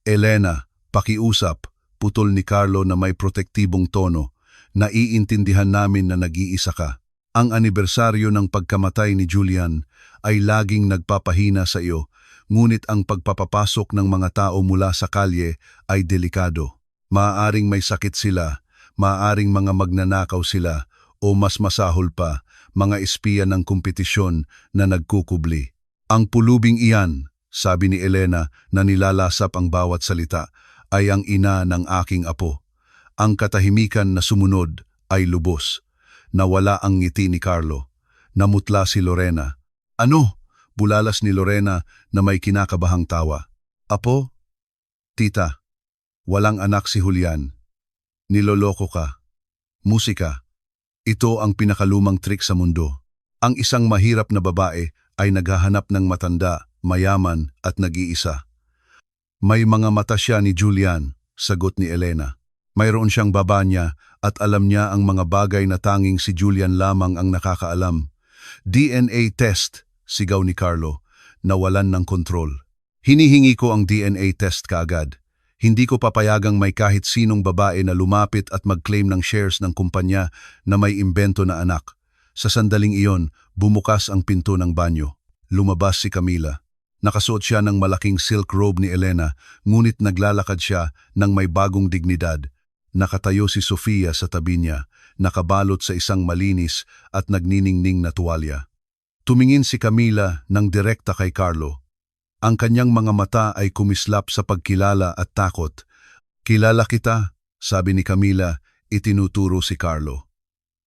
Elena, pakiusap, putol ni Carlo na may protektibong tono. Naiintindihan namin na nag-iisa ka. Ang anibersaryo ng pagkamatay ni Julian ay laging nagpapahina sa iyo, ngunit ang pagpapapasok ng mga tao mula sa kalye ay delikado. Maaaring may sakit sila, maaaring mga magnanakaw sila, o mas masahol pa, mga espiya ng kompetisyon na nagkukubli. Ang pulubing iyan, sabi ni Elena na nilalasap ang bawat salita, ay ang ina ng aking apo. Ang katahimikan na sumunod ay lubos. Nawala ang ngiti ni Carlo. Namutla si Lorena. Ano? Bulalas ni Lorena na may kinakabahang tawa. Apo? Tita, walang anak si Julian. Niloloko ka. Musika. Ito ang pinakalumang trick sa mundo. Ang isang mahirap na babae ay naghahanap ng matanda, mayaman at nag-iisa. May mga mata siya ni Julian, sagot ni Elena. Mayroon siyang baba niya at alam niya ang mga bagay na tanging si Julian lamang ang nakakaalam. DNA test, sigaw ni Carlo, nawalan ng kontrol. Hinihingi ko ang DNA test kaagad. Hindi ko papayagang may kahit sinong babae na lumapit at mag-claim ng shares ng kumpanya na may imbento na anak. Sa sandaling iyon, bumukas ang pinto ng banyo. Lumabas si Camila. Nakasuot siya ng malaking silk robe ni Elena, ngunit naglalakad siya ng may bagong dignidad. Nakatayo si Sofia sa tabi niya, nakabalot sa isang malinis at nagniningning na tuwalya. Tumingin si Camila ng direkta kay Carlo. Ang kanyang mga mata ay kumislap sa pagkilala at takot. Kilala kita, sabi ni Camila, itinuturo si Carlo.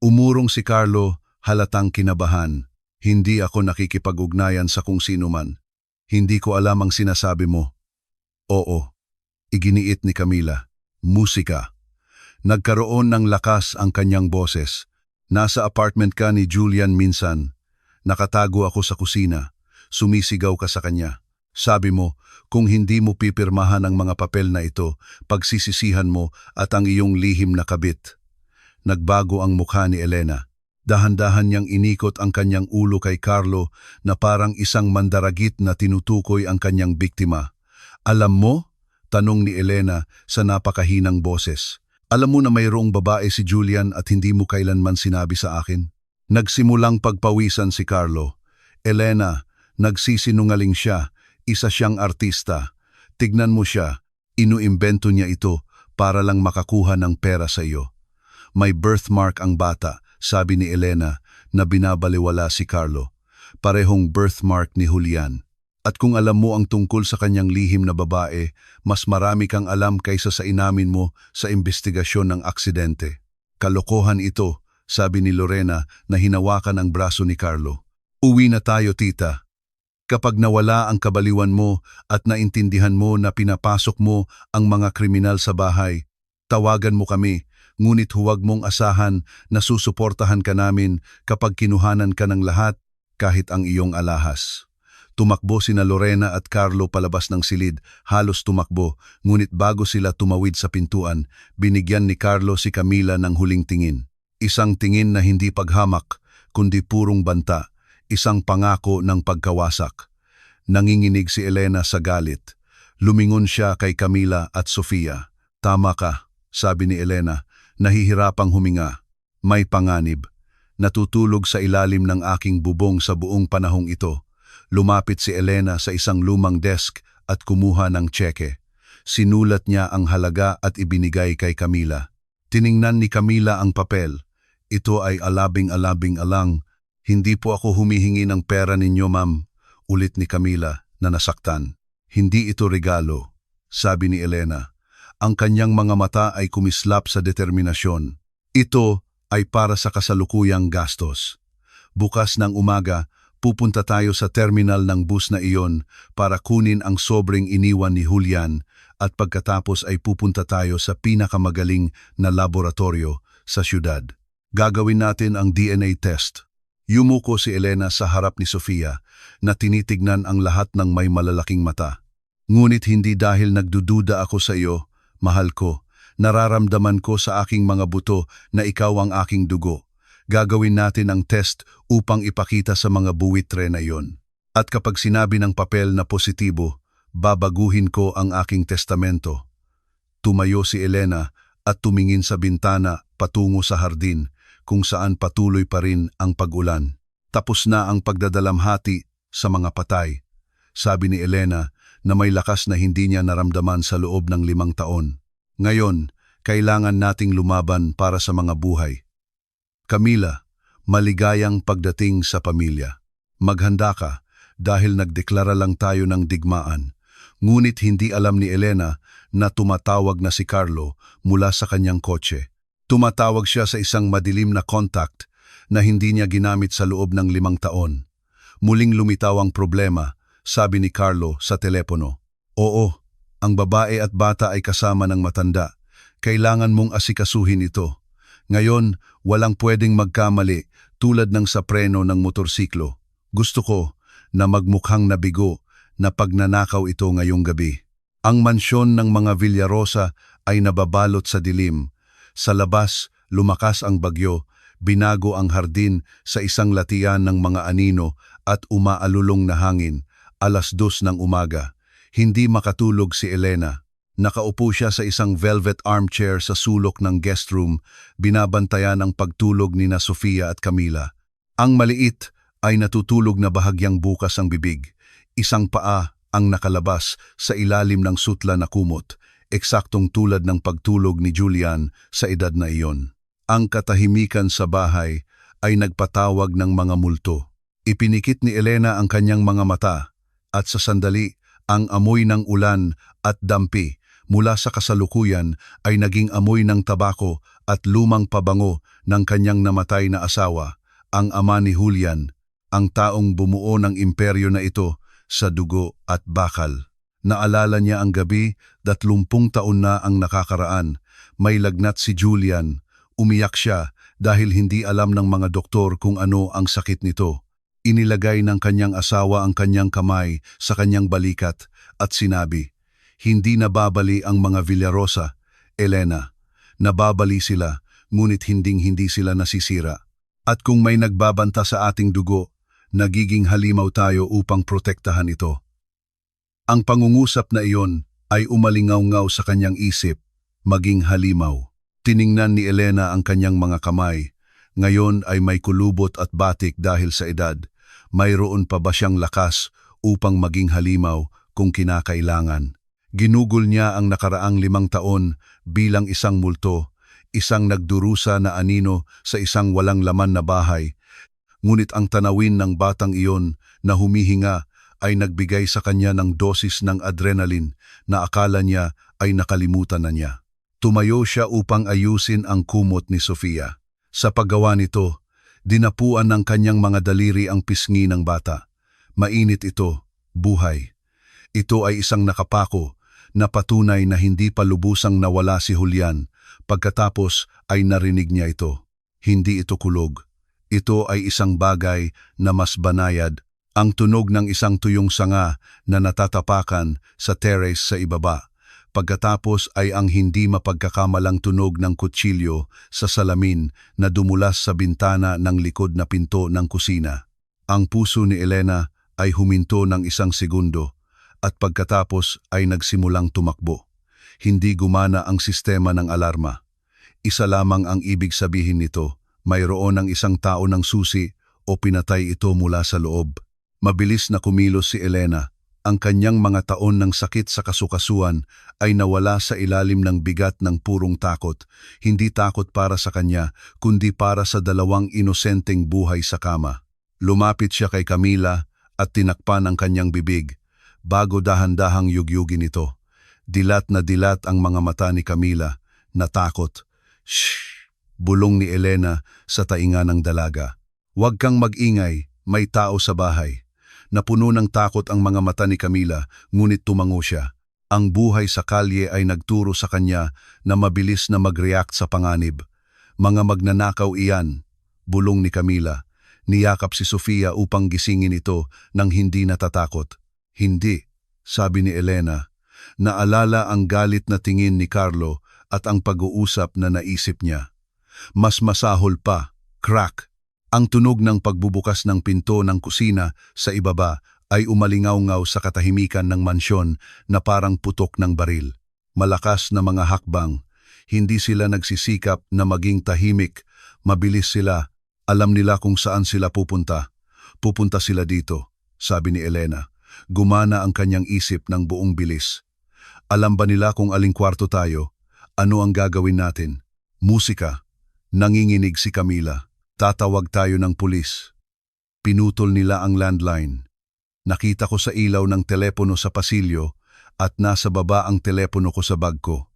Umurong si Carlo, halatang kinabahan. Hindi ako nakikipag-ugnayan sa kung sino man. Hindi ko alam ang sinasabi mo. Oo, iginiit ni Camila. Musika. Nagkaroon ng lakas ang kanyang boses. Nasa apartment ka ni Julian minsan. Nakatago ako sa kusina. Sumisigaw ka sa kanya. Sabi mo, kung hindi mo pipirmahan ang mga papel na ito, pagsisisihan mo at ang iyong lihim na kabit. Nagbago ang mukha ni Elena. Dahan-dahan niyang inikot ang kanyang ulo kay Carlo na parang isang mandaragit na tinutukoy ang kanyang biktima. Alam mo? Tanong ni Elena sa napakahinang boses. Alam mo na mayroong babae si Julian at hindi mo kailanman sinabi sa akin? Nagsimulang pagpawisan si Carlo. Elena, nagsisinungaling siya. Isa siyang artista. Tignan mo siya. Inuimbento niya ito para lang makakuha ng pera sa iyo. May birthmark ang bata, sabi ni Elena na binabaliwala si Carlo. Parehong birthmark ni Julian. At kung alam mo ang tungkol sa kanyang lihim na babae, mas marami kang alam kaysa sa inamin mo sa investigasyon ng aksidente. Kalokohan ito, sabi ni Lorena na hinawakan ang braso ni Carlo. Uwi na tayo, tita. Kapag nawala ang kabaliwan mo at naintindihan mo na pinapasok mo ang mga kriminal sa bahay, tawagan mo kami, ngunit huwag mong asahan na susuportahan ka namin kapag kinuhanan ka ng lahat kahit ang iyong alahas. Tumakbo sina Lorena at Carlo palabas ng silid, halos tumakbo, ngunit bago sila tumawid sa pintuan, binigyan ni Carlo si Camila ng huling tingin. Isang tingin na hindi paghamak, kundi purong banta, isang pangako ng pagkawasak. Nanginginig si Elena sa galit. Lumingon siya kay Camila at Sofia. Tama ka, sabi ni Elena, nahihirapang huminga. May panganib. Natutulog sa ilalim ng aking bubong sa buong panahong ito. Lumapit si Elena sa isang lumang desk at kumuha ng tseke. Sinulat niya ang halaga at ibinigay kay Camila. Tiningnan ni Camila ang papel. Ito ay alabing-alabing alang. Hindi po ako humihingi ng pera ninyo, ma'am. Ulit ni Camila na nasaktan. Hindi ito regalo, sabi ni Elena. Ang kanyang mga mata ay kumislap sa determinasyon. Ito ay para sa kasalukuyang gastos. Bukas ng umaga, pupunta tayo sa terminal ng bus na iyon para kunin ang sobrang iniwan ni Julian at pagkatapos ay pupunta tayo sa pinakamagaling na laboratorio sa syudad. Gagawin natin ang DNA test. Yumuko si Elena sa harap ni Sofia na tinitignan ang lahat ng may malalaking mata. Ngunit hindi dahil nagdududa ako sa iyo, mahal ko, nararamdaman ko sa aking mga buto na ikaw ang aking dugo. Gagawin natin ang test upang ipakita sa mga buwitre na iyon. At kapag sinabi ng papel na positibo, babaguhin ko ang aking testamento. Tumayo si Elena at tumingin sa bintana patungo sa hardin kung saan patuloy pa rin ang pag-ulan. Tapos na ang pagdadalamhati sa mga patay, sabi ni Elena na may lakas na hindi niya naramdaman sa loob ng 5 taon. Ngayon, kailangan nating lumaban para sa mga buhay. Camila, maligayang pagdating sa pamilya. Maghanda ka dahil nagdeklara lang tayo ng digmaan. Ngunit hindi alam ni Elena na tumatawag na si Carlo mula sa kanyang kotse. Tumatawag siya sa isang madilim na contact na hindi niya ginamit sa loob ng 5 taon. Muling lumitaw ang problema, sabi ni Carlo sa telepono. Oo, ang babae at bata ay kasama ng matanda. Kailangan mong asikasuhin ito. Ngayon, walang pwedeng magkamali tulad ng sa preno ng motorsiklo. Gusto ko na magmukhang nabigo na pagnanakaw ito ngayong gabi. Ang mansyon ng mga Villarosa ay nababalot sa dilim. Sa labas, lumakas ang bagyo, binago ang hardin sa isang latian ng mga anino at umaalulong na hangin. 2:00 ng umaga. Hindi makatulog si Elena. Nakaupo siya sa isang velvet armchair sa sulok ng guest room, binabantayan ang pagtulog ni na Sofia at Camila. Ang maliit ay natutulog na bahagyang bukas ang bibig. Isang paa ang nakalabas sa ilalim ng sutla na kumot, eksaktong tulad ng pagtulog ni Julian sa edad na iyon. Ang katahimikan sa bahay ay nagpatawag ng mga multo. Ipinikit ni Elena ang kanyang mga mata at sa sandali ang amoy ng ulan at dampi mula sa kasalukuyan ay naging amoy ng tabako at lumang pabango ng kanyang namatay na asawa, ang ama ni Julian, ang taong bumuo ng imperyo na ito sa dugo at bakal. Naalala niya ang gabi, 30 taon na ang nakakaraan. May lagnat si Julian. Umiyak siya dahil hindi alam ng mga doktor kung ano ang sakit nito. Inilagay ng kanyang asawa ang kanyang kamay sa kanyang balikat at sinabi, "Hindi nababali ang mga Villarosa, Elena. Nababali sila, ngunit hindi sila nasisira. At kung may nagbabanta sa ating dugo, nagiging halimaw tayo upang protektahan ito." Ang pangungusap na iyon ay umalingaw-ngaw sa kanyang isip, maging halimaw. Tiningnan ni Elena ang kanyang mga kamay. Ngayon ay may kulubot at batik dahil sa edad. Mayroon pa ba siyang lakas upang maging halimaw kung kinakailangan? Ginugol niya ang nakaraang 5 taon bilang isang multo, isang nagdurusa na anino sa isang walang laman na bahay. Ngunit ang tanawin ng batang iyon na humihinga ay nagbigay sa kanya ng dosis ng adrenaline na akala niya ay nakalimutan na niya. Tumayo siya upang ayusin ang kumot ni Sofia. Sa paggawa nito, dinapuan ng kanyang mga daliri ang pisngi ng bata. Mainit ito, buhay. Ito ay isang nakapako na patunay na hindi pa lubusang nawala si Julian. Pagkatapos ay narinig niya ito. Hindi ito kulog. Ito ay isang bagay na mas banayad, ang tunog ng isang tuyong sanga na natatapakan sa terrace sa ibaba. Pagkatapos ay ang hindi mapagkakamalang tunog ng kutsilyo sa salamin na dumulas sa bintana ng likod na pinto ng kusina. Ang puso ni Elena ay huminto ng isang segundo at pagkatapos ay nagsimulang tumakbo. Hindi gumana ang sistema ng alarma. Isa lamang ang ibig sabihin nito, mayroon ng isang tao ng susi o pinatay ito mula sa loob. Mabilis na kumilos si Elena. Ang kanyang mga taon ng sakit sa kasukasuan ay nawala sa ilalim ng bigat ng purong takot. Hindi takot para sa kanya, kundi para sa dalawang inosenteng buhay sa kama. Lumapit siya kay Camila at tinakpan ang kanyang bibig, bago dahan-dahang yugyugin ito. Dilat na dilat ang mga mata ni Camila, natakot. Shh! Bulong ni Elena sa tainga ng dalaga. Huwag kang mag-ingay, may tao sa bahay. Napuno ng takot ang mga mata ni Camila, ngunit tumango siya. Ang buhay sa kalye ay nagturo sa kanya na mabilis na mag-react sa panganib. Mga magnanakaw iyan, bulong ni Camila. Niyakap si Sofia upang gisingin ito nang hindi natatakot. Hindi, sabi ni Elena. Naalala ang galit na tingin ni Carlo at ang pag-uusap na naisip niya. Mas masahol pa, crack. Ang tunog ng pagbubukas ng pinto ng kusina sa ibaba ay umalingaw-ngaw sa katahimikan ng mansyon na parang putok ng baril. Malakas na mga hakbang. Hindi sila nagsisikap na maging tahimik. Mabilis sila. Alam nila kung saan sila pupunta. Pupunta sila dito, sabi ni Elena. Gumana ang kanyang isip ng buong bilis. Alam ba nila kung aling kwarto tayo? Ano ang gagawin natin? Musika. Nanginginig si Camila. Tatawag tayo ng pulis. Pinutol nila ang landline. Nakita ko sa ilaw ng telepono sa pasilyo at nasa baba ang telepono ko sa bag ko.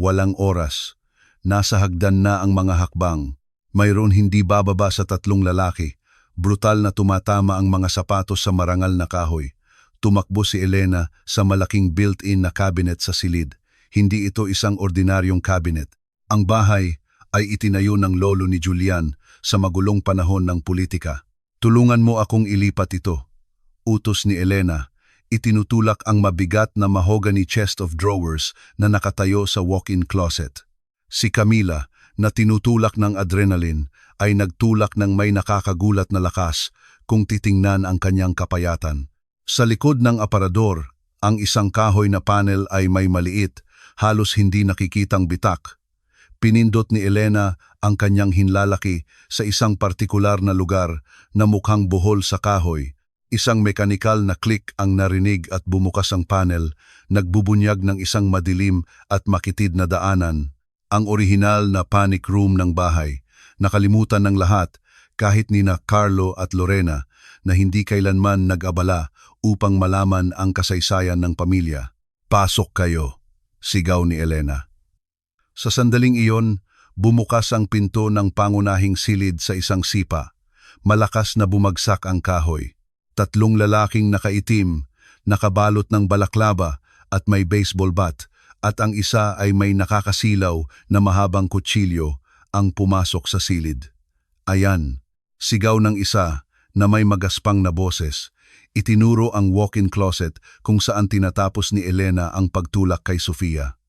Walang oras. Nasa hagdan na ang mga hakbang. Mayroon hindi bababa sa 3 lalaki. Brutal na tumatama ang mga sapatos sa marangal na kahoy. Tumakbo si Elena sa malaking built-in na cabinet sa silid. Hindi ito isang ordinaryong cabinet. Ang bahay ay itinayo ng lolo ni Julian sa magulong panahon ng politika. Tulungan mo akong ilipat ito. Utos ni Elena. Itinutulak ang mabigat na mahogany chest of drawers na nakatayo sa walk-in closet. Si Camila, na tinutulak ng adrenaline, ay nagtulak ng may nakakagulat na lakas kung titingnan ang kanyang kapayatan. Sa likod ng aparador, ang isang kahoy na panel ay may maliit, halos hindi nakikitang bitak. Pinindot ni Elena ang kanyang hinlalaki sa isang partikular na lugar na mukhang buhol sa kahoy. Isang mekanikal na click ang narinig at bumukas ang panel, nagbubunyag ng isang madilim at makitid na daanan. Ang orihinal na panic room ng bahay. Nakalimutan ng lahat, kahit nina Carlo at Lorena, na hindi kailanman nag-abala upang malaman ang kasaysayan ng pamilya. Pasok kayo, sigaw ni Elena. Sa sandaling iyon, bumukas ang pinto ng pangunahing silid sa isang sipa. Malakas na bumagsak ang kahoy. 3 lalaking nakaitim, nakabalot ng balaklava at may baseball bat, at ang isa ay may nakakasilaw na mahabang kutsilyo ang pumasok sa silid. Ayan, sigaw ng isa na may magaspang na boses. Itinuro ang walk-in closet kung saan tinatapos ni Elena ang pagtulak kay Sofia.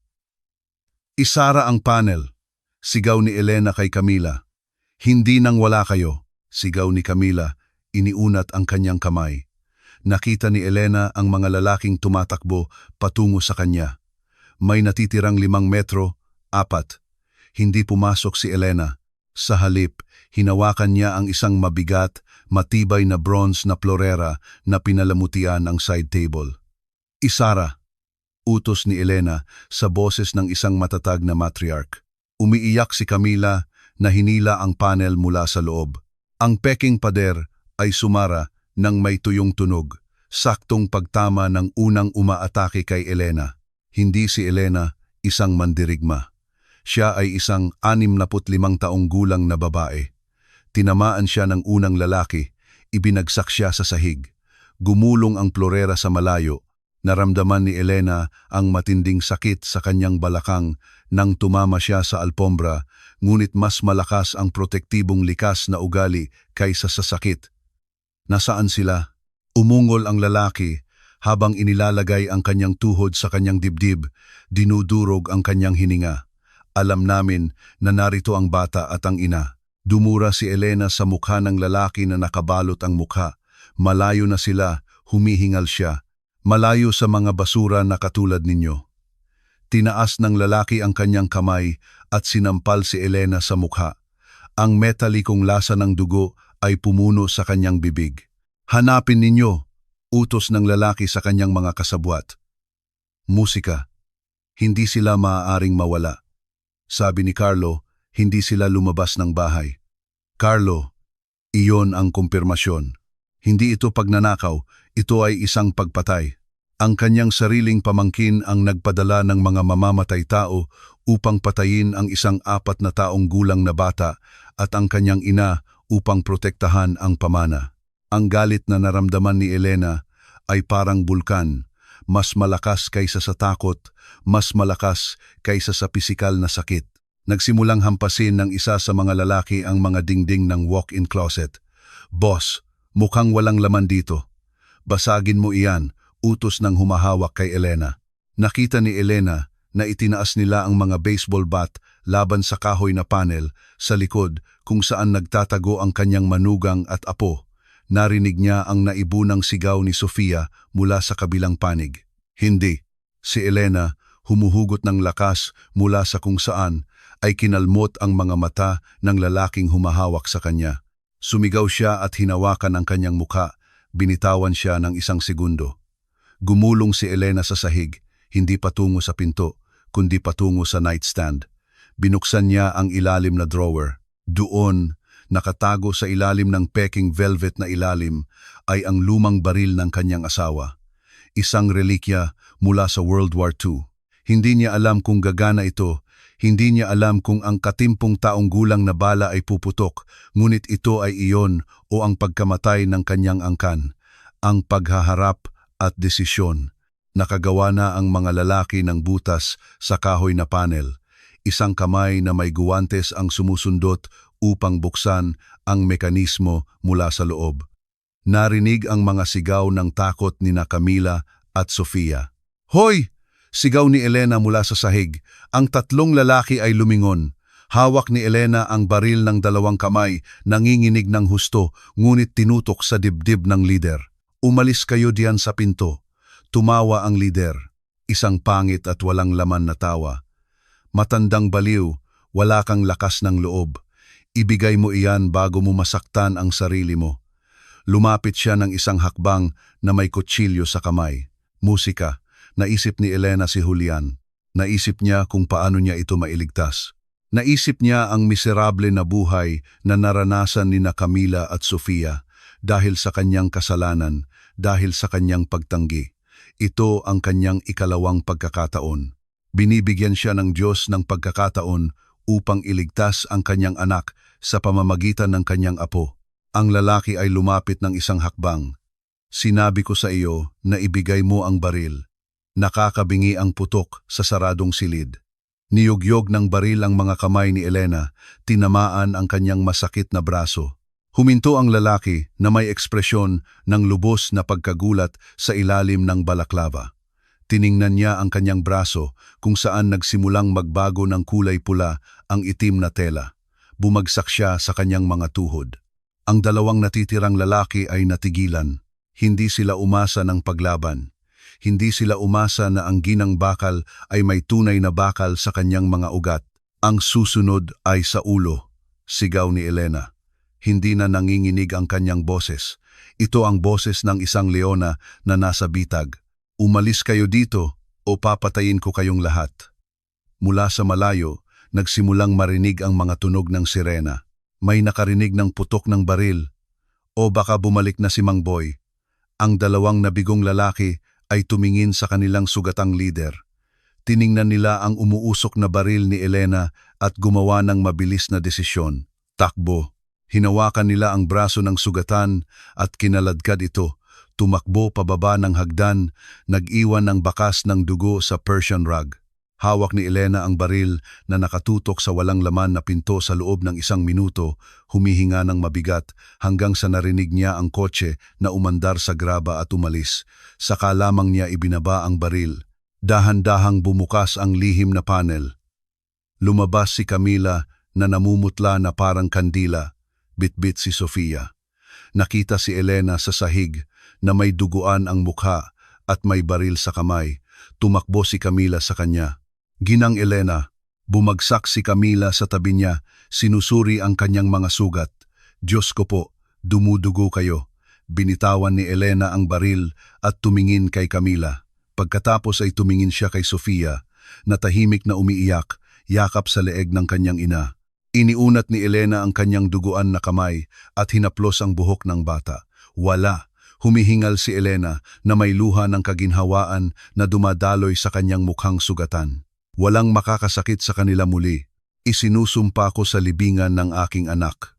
Isara ang panel, sigaw ni Elena kay Camila. Hindi nang wala kayo, sigaw ni Camila, iniunat ang kanyang kamay. Nakita ni Elena ang mga lalaking tumatakbo patungo sa kanya. May natitirang 5 metro, 4. Hindi pumasok si Elena. Sa halip, hinawakan niya ang isang mabigat, matibay na bronze na plorera na pinalamutian ang side table. Isara, utos ni Elena sa boses ng isang matatag na matriarch. Umiiyak si Camila na hinila ang panel mula sa loob. Ang peking pader ay sumara ng may tuyong tunog. Saktong pagtama ng unang umaatake kay Elena. Hindi si Elena isang mandirigma. Siya ay isang 65 taong gulang na babae. Tinamaan siya ng unang lalaki, ibinagsak siya sa sahig. Gumulong ang plorera sa malayo. Naramdaman ni Elena ang matinding sakit sa kanyang balakang nang tumama siya sa alpombra, ngunit mas malakas ang protektibong likas na ugali kaysa sa sakit. Nasaan sila? Umungol ang lalaki habang inilalagay ang kanyang tuhod sa kanyang dibdib, dinudurog ang kanyang hininga. Alam namin na narito ang bata at ang ina. Dumura si Elena sa mukha ng lalaki na nakabalot ang mukha. Malayo na sila, humihingal siya. Malayo sa mga basura na katulad ninyo. Tinaas ng lalaki ang kanyang kamay at sinampal si Elena sa mukha. Ang metalikong lasa ng dugo ay pumuno sa kanyang bibig. Hanapin ninyo, utos ng lalaki sa kanyang mga kasabwat. Musika. Hindi sila maaaring mawala. Sabi ni Carlo, hindi sila lumabas ng bahay. Carlo, iyon ang kumpirmasyon. Hindi ito pagnanakaw, ito ay isang pagpatay. Ang kanyang sariling pamangkin ang nagpadala ng mga mamamatay tao upang patayin ang isang 4 na taong gulang na bata at ang kanyang ina upang protektahan ang pamana. Ang galit na naramdaman ni Elena ay parang bulkan, mas malakas kaysa sa takot, mas malakas kaysa sa pisikal na sakit. Nagsimulang hampasin ng isa sa mga lalaki ang mga dingding ng walk-in closet. Boss, mukhang walang laman dito. Basagin mo iyan, utos ng humahawak kay Elena. Nakita ni Elena na itinaas nila ang mga baseball bat laban sa kahoy na panel sa likod kung saan nagtatago ang kanyang manugang at apo. Narinig niya ang naibunang sigaw ni Sofia mula sa kabilang panig. Hindi. Si Elena, humuhugot ng lakas mula sa kung saan, ay kinalmot ang mga mata ng lalaking humahawak sa kanya. Sumigaw siya at hinawakan ang kanyang mukha. Binitawan siya ng 1 segundo. Gumulong si Elena sa sahig, hindi patungo sa pinto, kundi patungo sa nightstand. Binuksan niya ang ilalim na drawer. Doon, nakatago sa ilalim ng peking velvet na ilalim, ay ang lumang baril ng kanyang asawa. Isang relikya mula sa World War II. Hindi niya alam kung gagana ito, hindi niya alam kung ang katimpong taong gulang na bala ay puputok, ngunit ito ay iyon o ang pagkamatay ng kanyang angkan. Ang paghaharap at desisyon. Nakagawa na ang mga lalaki ng butas sa kahoy na panel. Isang kamay na may guwantes ang sumusundot upang buksan ang mekanismo mula sa loob. Narinig ang mga sigaw ng takot ni na Camila at Sofia. Hoy! Sigaw ni Elena mula sa sahig. Ang 3 lalaki ay lumingon. Hawak ni Elena ang baril ng 2 kamay, nanginginig ng husto, ngunit tinutok sa dibdib ng lider. Umalis kayo diyan sa pinto. Tumawa ang lider. Isang pangit at walang laman na tawa. Matandang baliw, wala kang lakas ng loob. Ibigay mo iyan bago mo masaktan ang sarili mo. Lumapit siya ng isang hakbang na may kutsilyo sa kamay. Musika. Naisip ni Elena si Julian. Naisip niya kung paano niya ito mailigtas. Naisip niya ang miserable na buhay na naranasan ni na Camila at Sofia dahil sa kanyang kasalanan, dahil sa kanyang pagtanggi. Ito ang kanyang ikalawang pagkakataon. Binibigyan siya ng Diyos ng pagkakataon upang iligtas ang kanyang anak sa pamamagitan ng kanyang apo. Ang lalaki ay lumapit ng isang hakbang. Sinabi ko sa iyo na ibigay mo ang baril. Nakakabingi ang putok sa saradong silid. Niyugyog ng baril ang mga kamay ni Elena, tinamaan ang kanyang masakit na braso. Huminto ang lalaki na may ekspresyon ng lubos na pagkagulat sa ilalim ng balaklava. Tiningnan niya ang kanyang braso kung saan nagsimulang magbago ng kulay pula ang itim na tela. Bumagsak siya sa kanyang mga tuhod. Ang 2 natitirang lalaki ay natigilan. Hindi sila umasa ng paglaban. Hindi sila umasa na ang ginang bakal ay may tunay na bakal sa kanyang mga ugat. Ang susunod ay sa ulo, sigaw ni Elena. Hindi na nanginginig ang kanyang boses. Ito ang boses ng isang leona na nasa bitag. Umalis kayo dito o papatayin ko kayong lahat. Mula sa malayo, nagsimulang marinig ang mga tunog ng sirena. May nakarinig ng putok ng baril. O baka bumalik na si Mang Boy. Ang dalawang nabigong lalaki ay tumingin sa kanilang sugatang lider. Tiningnan nila ang umuusok na baril ni Elena at gumawa ng mabilis na desisyon. Takbo. Hinawakan nila ang braso ng sugatan at kinaladkad ito. Tumakbo pababa ng hagdan, nag-iwan ng bakas ng dugo sa Persian rug. Hawak ni Elena ang baril na nakatutok sa walang laman na pinto sa loob ng 1 minuto, humihinga ng mabigat hanggang sa narinig niya ang kotse na umandar sa graba at umalis. Saka lamang niya ibinaba ang baril. Dahan-dahang bumukas ang lihim na panel. Lumabas si Camila na namumutla na parang kandila. Bitbit si Sofia. Nakita si Elena sa sahig na may duguan ang mukha at may baril sa kamay. Tumakbo si Camila sa kanya. Ginang Elena, bumagsak si Camila sa tabi niya, sinusuri ang kanyang mga sugat. Diyos ko po, dumudugo kayo. Binitawan ni Elena ang baril at tumingin kay Camila. Pagkatapos ay tumingin siya kay Sofia, na tahimik na umiiyak, yakap sa leeg ng kanyang ina. Iniunat ni Elena ang kanyang duguan na kamay at hinaplos ang buhok ng bata. Wala. Humihingal si Elena na may luha ng kaginhawaan na dumadaloy sa kanyang mukhang sugatan. Walang makakasakit sa kanila muli. Isinusumpa ko sa libingan ng aking anak.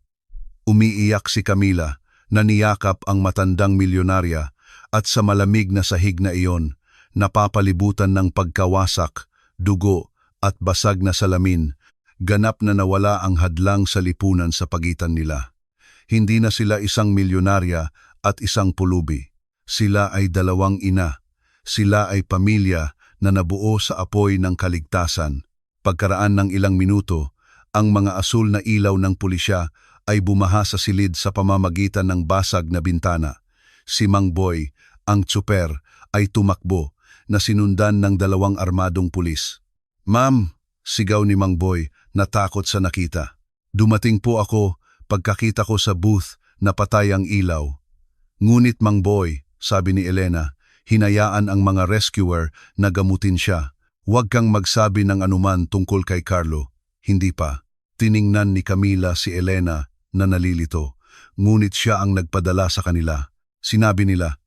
Umiiyak si Camila na niyakap ang matandang milyonarya at sa malamig na sahig na iyon, napapalibutan ng pagkawasak, dugo at basag na salamin, ganap na nawala ang hadlang sa lipunan sa pagitan nila. Hindi na sila isang milyonarya at isang pulubi. Sila ay dalawang ina. Sila ay pamilya na nabuo sa apoy ng kaligtasan. Pagkaraan ng ilang minuto, ang mga asul na ilaw ng pulisya ay bumaha sa silid sa pamamagitan ng basag na bintana. Si Mang Boy, ang tsuper, ay tumakbo na sinundan ng 2 armadong pulis. "Ma'am!" sigaw ni Mang Boy, natakot sa nakita. "Dumating po ako pagkakita ko sa booth na patay ang ilaw." "Ngunit Mang Boy," sabi ni Elena, hinayaan ang mga rescuer na gamutin siya. "Huwag kang magsabi ng anuman tungkol kay Carlo." "Hindi pa." Tiningnan ni Camila si Elena na nalilito. Ngunit siya ang nagpadala sa kanila. Sinabi nila,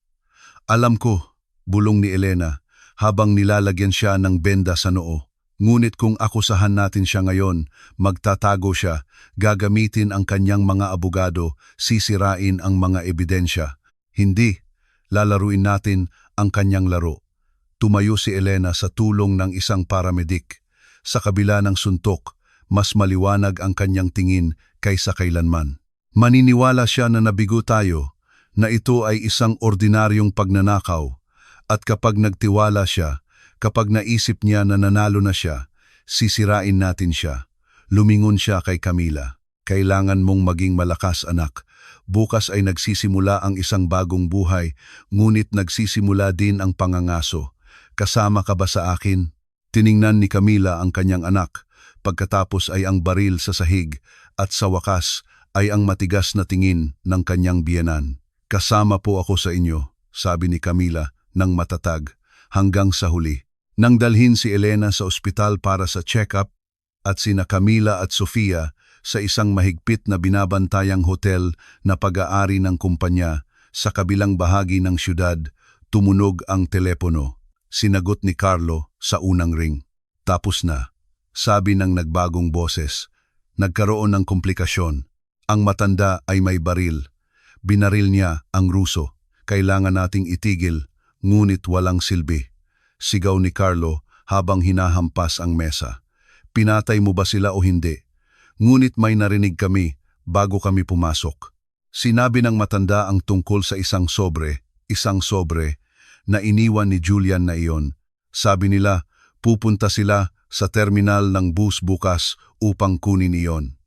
"Alam ko," bulong ni Elena, habang nilalagyan siya ng benda sa noo. "Ngunit kung akusahan natin siya ngayon, magtatago siya, gagamitin ang kanyang mga abogado, sisirain ang mga ebidensya. Hindi, lalaruin natin ang kanyang laro." Tumayo si Elena sa tulong ng isang paramedic. Sa kabila ng suntok, mas maliwanag ang kanyang tingin kaysa kailanman. Maniniwala siya na nabigo tayo, na ito ay isang ordinaryong pagnanakaw, at kapag nagtiwala siya, kapag naisip niya na nanalo na siya, sisirain natin siya. Lumingon siya kay Camila. "Kailangan mong maging malakas, anak. Bukas ay nagsisimula ang isang bagong buhay, ngunit nagsisimula din ang pangangaso. Kasama ka ba sa akin?" Tiningnan ni Camila ang kanyang anak, pagkatapos ay ang baril sa sahig, at sa wakas ay ang matigas na tingin ng kanyang biyenan. "Kasama po ako sa inyo," sabi ni Camila ng matatag, hanggang sa huli. Nang dalhin si Elena sa ospital para sa check-up, at sina Camila at Sofia sa isang mahigpit na binabantayang hotel na pag-aari ng kumpanya sa kabilang bahagi ng syudad, tumunog ang telepono. Sinagot ni Carlo sa unang ring. "Tapos na," sabi ng nagbagong boses. "Nagkaroon ng komplikasyon. Ang matanda ay may baril. Binaril niya ang Ruso. Kailangan nating itigil, ngunit walang silbi." Sigaw ni Carlo habang hinahampas ang mesa. "Pinatay mo ba sila o hindi? Ngunit may narinig kami bago kami pumasok." Sinabi ng matanda ang tungkol sa isang sobre na iniwan ni Julian na iyon. Sabi nila, pupunta sila sa terminal ng bus bukas upang kunin iyon.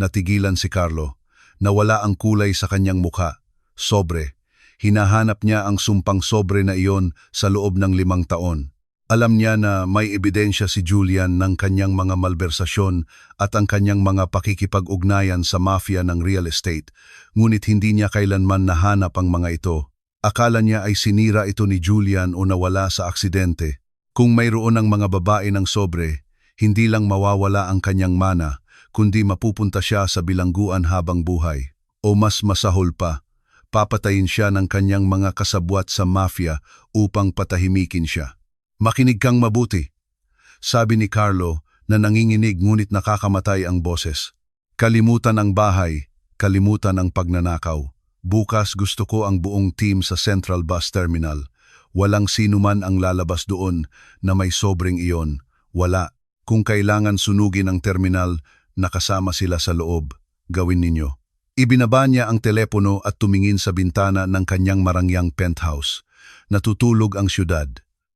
Natigilan si Carlo. Nawala ang kulay sa kanyang mukha. Sobre. Hinahanap niya ang sumpang sobre na iyon sa loob ng 5 taon. Alam niya na may ebidensya si Julian ng kanyang mga malbersasyon at ang kanyang mga pakikipag-ugnayan sa mafia ng real estate, ngunit hindi niya kailanman nahanap ang mga ito. Akala niya ay sinira ito ni Julian o nawala sa aksidente. Kung mayroon ang mga babae ng sobre, hindi lang mawawala ang kanyang mana, kundi mapupunta siya sa bilangguan habang buhay. O mas masahol pa, Papatayin siya ng kanyang mga kasabwat sa mafia upang patahimikin siya. Makinig kang mabuti, sabi ni Carlo na nanginginig ngunit nakakamatay ang boses. Kalimutan ang bahay, kalimutan ang pagnanakaw. Bukas gusto ko ang buong team sa Central Bus Terminal. Walang sino man ang lalabas doon na may sobreng iyon. Wala. Kung kailangan sunugin ang terminal, nakasama sila sa loob. Gawin ninyo. Ibinaba niya ang telepono at tumingin sa bintana ng kanyang marangyang penthouse. Natutulog ang syudad.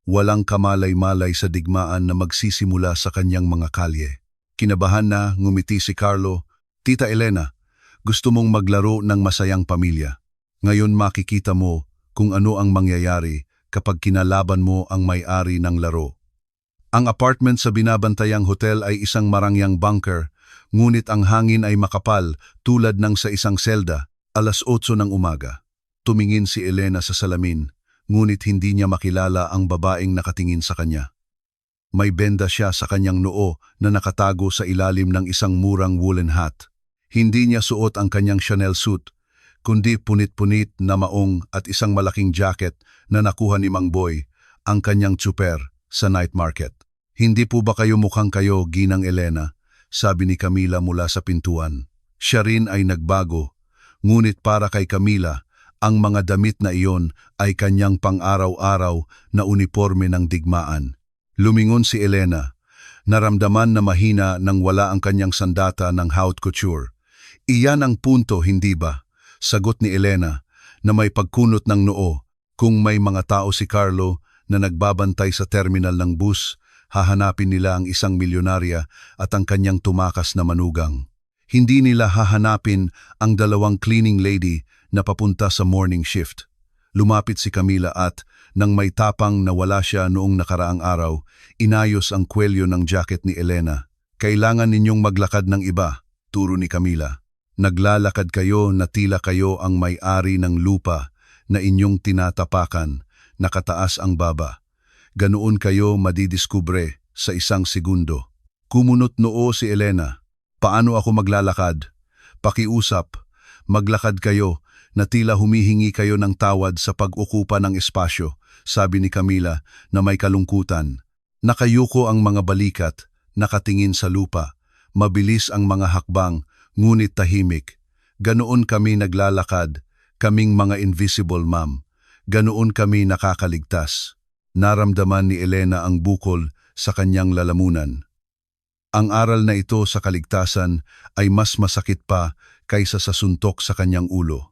Walang kamalay-malay sa digmaan na magsisimula sa kanyang mga kalye. Kinabahan na, ngumiti si Carlo. Tita Elena, gusto mong maglaro ng masayang pamilya. Ngayon makikita mo kung ano ang mangyayari kapag kinalaban mo ang may-ari ng laro. Ang apartment sa binabantayang hotel ay isang marangyang bunker, ngunit ang hangin ay makapal tulad ng sa isang selda. 8:00 ng umaga. Tumingin si Elena sa salamin, ngunit hindi niya makilala ang babaeng nakatingin sa kanya. May benda siya sa kanyang noo na nakatago sa ilalim ng isang murang woolen hat. Hindi niya suot ang kanyang Chanel suit, kundi punit-punit na maong at isang malaking jacket na nakuha ni Mang Boy, ang kanyang tsuper, sa night market. Hindi po ba kayo mukhang kayo, Ginang Elena? Sabi ni Camila mula sa pintuan. Siya rin ay nagbago, ngunit para kay Camila, ang mga damit na iyon ay kanyang pang-araw-araw na uniforme ng digmaan. Lumingon si Elena. Naramdaman na mahina nang wala ang kanyang sandata ng haute couture. Iyan ang punto, hindi ba? Sagot ni Elena na may pagkunot ng noo. Kung may mga tao si Carlo na nagbabantay sa terminal ng bus, hahanapin nila ang isang milyonarya at ang kanyang tumakas na manugang. Hindi nila hahanapin ang 2 cleaning lady na papunta sa morning shift. Lumapit si Camila at, nang may tapang na wala siya noong nakaraang araw, inayos ang kwelyo ng jacket ni Elena. Kailangan ninyong maglakad ng iba, turo ni Camila. Naglalakad kayo na tila kayo ang may-ari ng lupa na inyong tinatapakan, nakataas ang baba. Ganoon kayo madidiskubre sa 1 segundo. Kumunot noo si Elena. Paano ako maglalakad? Pakiusap, maglakad kayo na tila humihingi kayo ng tawad sa pag-ukupa ng espasyo, sabi ni Camila na may kalungkutan. Nakayuko ang mga balikat, nakatingin sa lupa. Mabilis ang mga hakbang, ngunit tahimik. Ganoon kami naglalakad, kaming mga invisible ma'am. Ganoon kami nakakaligtas. Naramdaman ni Elena ang bukol sa kanyang lalamunan. Ang aral na ito sa kaligtasan ay mas masakit pa kaysa sa suntok sa kanyang ulo.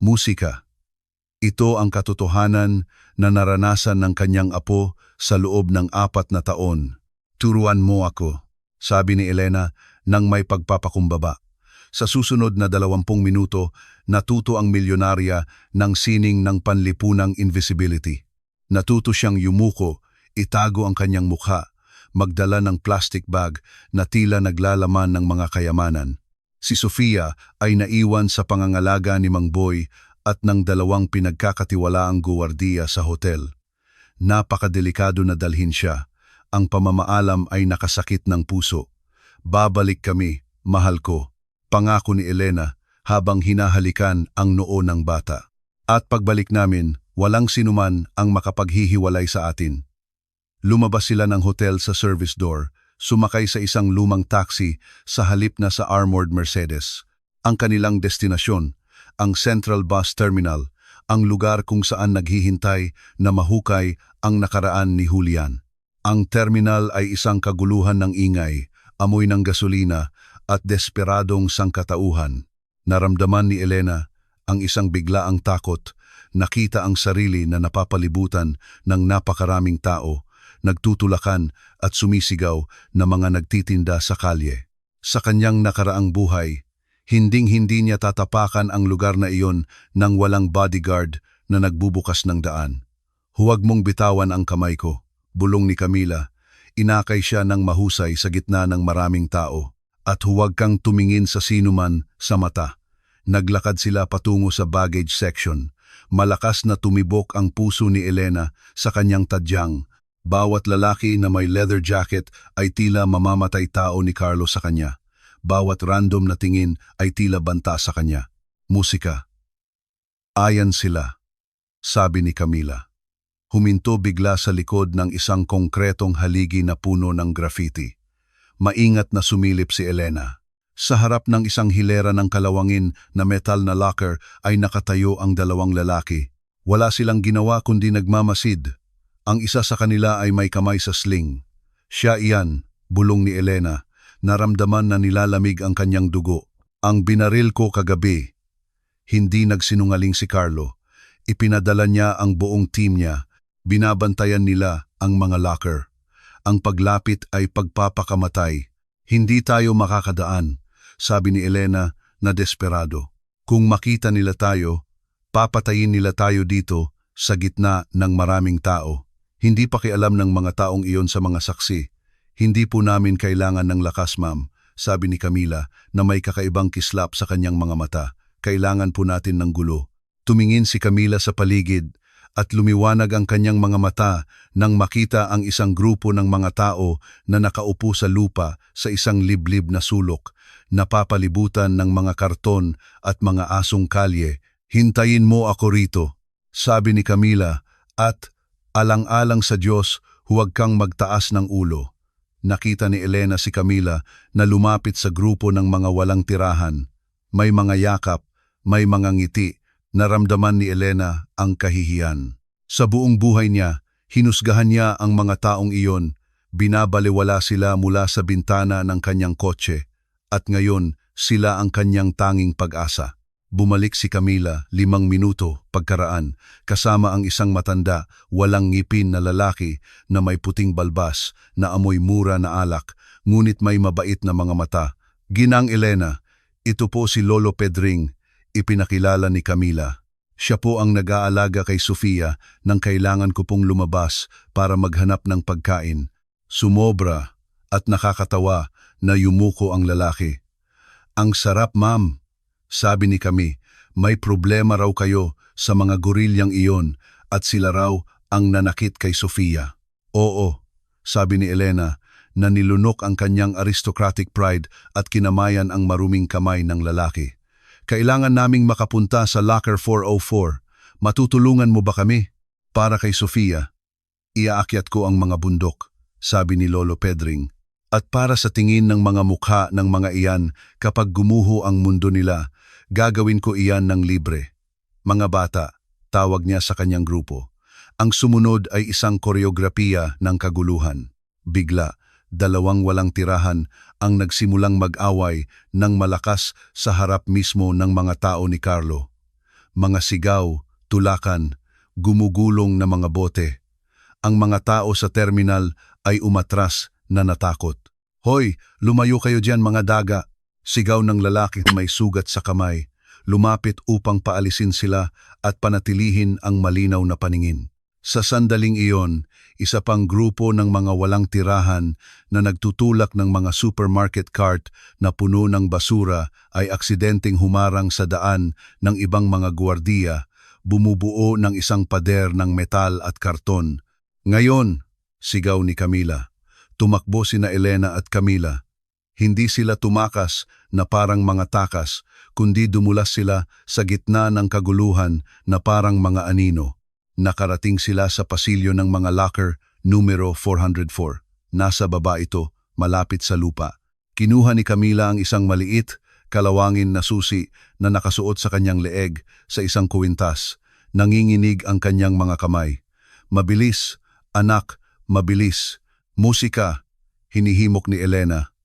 Musika. Ito ang katotohanan na naranasan ng kanyang apo sa loob ng 4 na taon. Turuan mo ako, sabi ni Elena nang may pagpapakumbaba. Sa susunod na 20 minuto, natuto ang milyonarya ng sining ng panlipunang invisibility. Natuto siyang yumuko, itago ang kanyang mukha, magdala ng plastic bag na tila naglalaman ng mga kayamanan. Si Sofia ay naiwan sa pangangalaga ni Mang Boy at ng 2 pinagkakatiwalaang guwardiya sa hotel. Napakadelikado na dalhin siya. Ang pamamaalam ay nakasakit ng puso. Babalik kami, mahal ko, pangako ni Elena habang hinahalikan ang noo ng bata. At pagbalik namin, walang sinuman ang makapaghihiwalay sa atin. Lumabas sila ng hotel sa service door, sumakay sa isang lumang taxi sa halip na sa armored Mercedes. Ang kanilang destinasyon, ang Central Bus Terminal, ang lugar kung saan naghihintay na mahukay ang nakaraan ni Julian. Ang terminal ay isang kaguluhan ng ingay, amoy ng gasolina at desperadong sangkatauhan. Naramdaman ni Elena ang isang biglaang takot. Nakita ang sarili na napapalibutan ng napakaraming tao, nagtutulakan at sumisigaw na mga nagtitinda sa kalye. Sa kanyang nakaraang buhay, hinding-hindi niya tatapakan ang lugar na iyon nang walang bodyguard na nagbubukas ng daan. Huwag mong bitawan ang kamay ko, bulong ni Camila. Inakay siya ng mahusay sa gitna ng maraming tao. At huwag kang tumingin sa sinuman sa mata. Naglakad sila patungo sa baggage section. Malakas na tumibok ang puso ni Elena sa kanyang tadyang. Bawat lalaki na may leather jacket ay tila mamamatay tao ni Carlo sa kanya. Bawat random na tingin ay tila banta sa kanya. Musika. Ayan sila, sabi ni Camila. Huminto bigla sa likod ng isang konkretong haligi na puno ng graffiti. Maingat na sumilip si Elena. Sa harap ng isang hilera ng kalawangin na metal na locker ay nakatayo ang dalawang lalaki. Wala silang ginawa kundi nagmamasid. Ang isa sa kanila ay may kamay sa sling. Siya iyan, bulong ni Elena. Naramdaman na nilalamig ang kanyang dugo. Ang binaril ko kagabi. Hindi nagsinungaling si Carlo. Ipinadala niya ang buong team niya. Binabantayan nila ang mga locker. Ang paglapit ay pagpapakamatay. Hindi tayo makakadaan, sabi ni Elena na desperado. Kung makita nila tayo, papatayin nila tayo dito sa gitna ng maraming tao. Hindi pakialam ng mga taong iyon sa mga saksi. Hindi po namin kailangan ng lakas, ma'am, sabi ni Camila na may kakaibang kislap sa kanyang mga mata. Kailangan po natin ng gulo. Tumingin si Camila sa paligid at lumiwanag ang kanyang mga mata nang makita ang isang grupo ng mga tao na nakaupo sa lupa sa isang liblib na sulok, napapalibutan ng mga karton at mga asong kalye. Hintayin mo ako rito, sabi ni Camila, at alang-alang sa Diyos, huwag kang magtaas ng ulo. Nakita ni Elena si Camila na lumapit sa grupo ng mga walang tirahan. May mga yakap, may mga ngiti. Naramdaman ni Elena ang kahihiyan. Sa buong buhay niya, hinusgahan niya ang mga taong iyon. Binabaliwala sila mula sa bintana ng kanyang kotse. At ngayon, sila ang kanyang tanging pag-asa. Bumalik si Camila 5 minuto pagkaraan, kasama ang isang matanda, walang ngipin na lalaki na may puting balbas, na amoy mura na alak, ngunit may mabait na mga mata. Ginang Elena, ito po si Lolo Pedring, ipinakilala ni Camila. Siya po ang nag-aalaga kay Sofia nang kailangan ko pong lumabas para maghanap ng pagkain. Sumobra at nakakatawa na yumuko ang lalaki. Ang sarap, ma'am, sabi ni Cami. May problema raw kayo sa mga gorilyang iyon at sila raw ang nanakit kay Sofia. Oo, sabi ni Elena na nilunok ang kanyang aristocratic pride at kinamayan ang maruming kamay ng lalaki. Kailangan naming makapunta sa Locker 404. Matutulungan mo ba kami? Para kay Sofia, iaakyat ko ang mga bundok, sabi ni Lolo Pedring. At para sa tingin ng mga mukha ng mga iyan kapag gumuho ang mundo nila, gagawin ko iyan ng libre. Mga bata, tawag niya sa kanyang grupo. Ang sumunod ay isang koreografiya ng kaguluhan. Bigla, 2 walang tirahan ang nagsimulang mag-away ng malakas sa harap mismo ng mga tao ni Carlo. Mga sigaw, tulakan, gumugulong na mga bote. Ang mga tao sa terminal ay umatras na natakot. Hoy, lumayo kayo diyan mga daga! Sigaw ng lalaki may sugat sa kamay. Lumapit upang paalisin sila at panatilihin ang malinaw na paningin. Sa sandaling iyon, isa pang grupo ng mga walang tirahan na nagtutulak ng mga supermarket cart na puno ng basura ay aksidenteng humarang sa daan ng ibang mga guwardiya, bumubuo ng isang pader ng metal at karton. Ngayon, sigaw ni Camila. Tumakbo sina Elena at Camila. Hindi sila tumakas na parang mga takas, kundi dumulas sila sa gitna ng kaguluhan na parang mga anino. Nakarating sila sa pasilyo ng mga locker numero 404. Nasa baba ito, malapit sa lupa. Kinuha ni Camila ang isang maliit, kalawangin na susi na nakasuot sa kanyang leeg sa isang kuwintas. Nanginginig ang kanyang mga kamay. Mabilis, anak, mabilis. Musika, hinihimok ni Elena.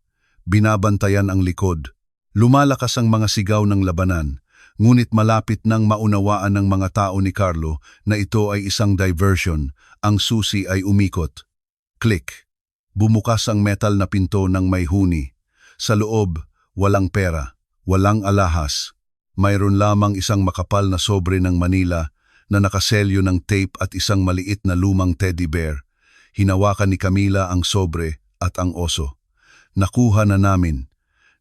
Binabantayan ang likod. Lumalakas ang mga sigaw ng labanan. Ngunit malapit nang maunawaan ng mga tao ni Carlo na ito ay isang diversion, ang susi ay umikot. Click. Bumukas ang metal na pinto ng may huni. Sa loob, walang pera, walang alahas. Mayroon lamang isang makapal na sobre ng Manila na nakaselyo ng tape at isang maliit na lumang teddy bear. Hinawakan ni Camila ang sobre at ang oso. Nakuha na namin.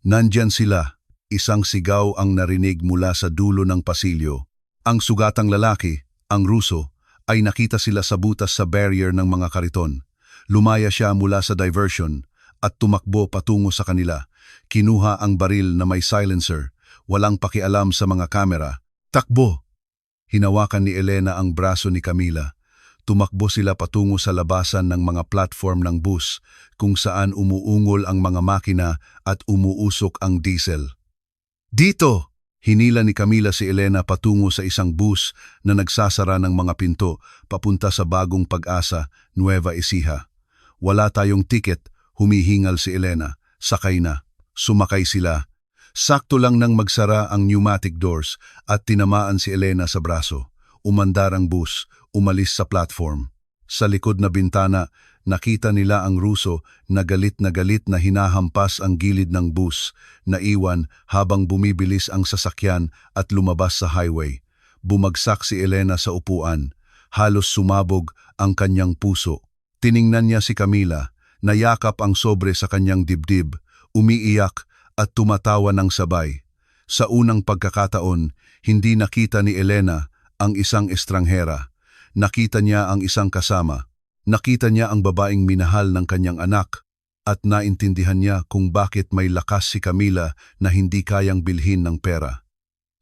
Nandyan sila. Isang sigaw ang narinig mula sa dulo ng pasilyo. Ang sugatang lalaki, ang Ruso, ay nakita sila sa butas sa barrier ng mga kariton. Lumaya siya mula sa diversion at tumakbo patungo sa kanila. Kinuha ang baril na may silencer, walang pakialam sa mga kamera. Takbo! Hinawakan ni Elena ang braso ni Camila. Tumakbo sila patungo sa labasan ng mga platform ng bus kung saan umuungol ang mga makina at umuusok ang diesel. Dito! Hinila ni Camila si Elena patungo sa isang bus na nagsasara ng mga pinto papunta sa Bagong Pag-asa, Nueva Ecija. Wala tayong tiket, humihingal si Elena. Sakay na. Sumakay sila. Sakto lang nang magsara ang pneumatic doors at tinamaan si Elena sa braso. Umandar ang bus, umalis sa platform. Sa likod na bintana, nakita nila ang Ruso na galit na hinahampas ang gilid ng bus, naiwan habang bumibilis ang sasakyan at lumabas sa highway. Bumagsak si Elena sa upuan. Halos sumabog ang kanyang puso. Tiningnan niya si Camila, nayakap ang sobre sa kanyang dibdib, umiiyak at tumatawa ng sabay. Sa unang pagkakataon, hindi nakita ni Elena ang isang estranghera. Nakita niya ang isang kasama. Nakita niya ang babaeng minahal ng kanyang anak at naintindihan niya kung bakit may lakas si Camila na hindi kayang bilhin ng pera.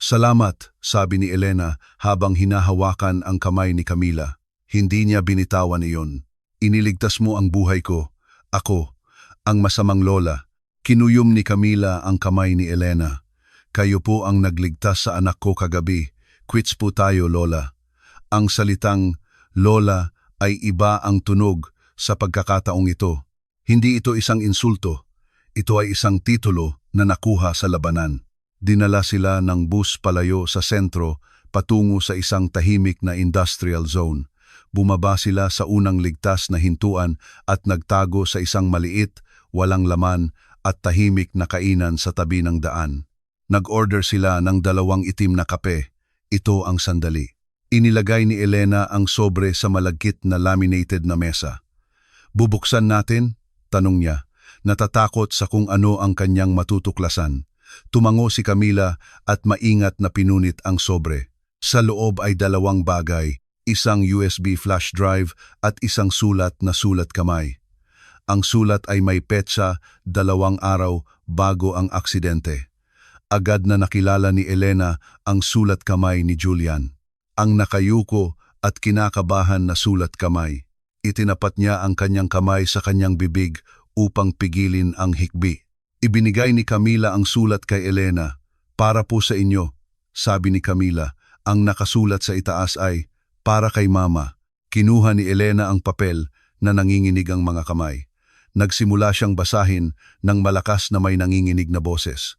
Salamat, sabi ni Elena habang hinahawakan ang kamay ni Camila. Hindi niya binitawan iyon. Iniligtas mo ang buhay ko. Ako, ang masamang lola. Kinuyom ni Camila ang kamay ni Elena. Kayo po ang nagligtas sa anak ko kagabi. Quits po tayo, lola. Ang salitang lola ay iba ang tunog sa pagkakataong ito. Hindi ito isang insulto. Ito ay isang titulo na nakuha sa labanan. Dinala sila ng bus palayo sa sentro patungo sa isang tahimik na industrial zone. Bumaba sila sa unang ligtas na hintuan at nagtago sa isang maliit, walang laman at tahimik na kainan sa tabi ng daan. Nag-order sila ng 2 itim na kape. Ito ang sandali. Inilagay ni Elena ang sobre sa malagkit na laminated na mesa. Bubuksan natin? Tanong niya, natatakot sa kung ano ang kanyang matutuklasan. Tumango si Camila at maingat na pinunit ang sobre. Sa loob ay 2 bagay, isang USB flash drive at isang sulat na sulat kamay. Ang sulat ay may petsa 2 araw bago ang aksidente. Agad na nakilala ni Elena ang sulat kamay ni Julian. Ang nakayuko at kinakabahan na sulat kamay. Itinapat niya ang kanyang kamay sa kanyang bibig upang pigilin ang hikbi. Ibinigay ni Camila ang sulat kay Elena. Para po sa inyo, sabi ni Camila. Ang nakasulat sa itaas ay, para kay mama. Kinuha ni Elena ang papel na nanginginig ang mga kamay. Nagsimula siyang basahin ng malakas na may nanginginig na boses.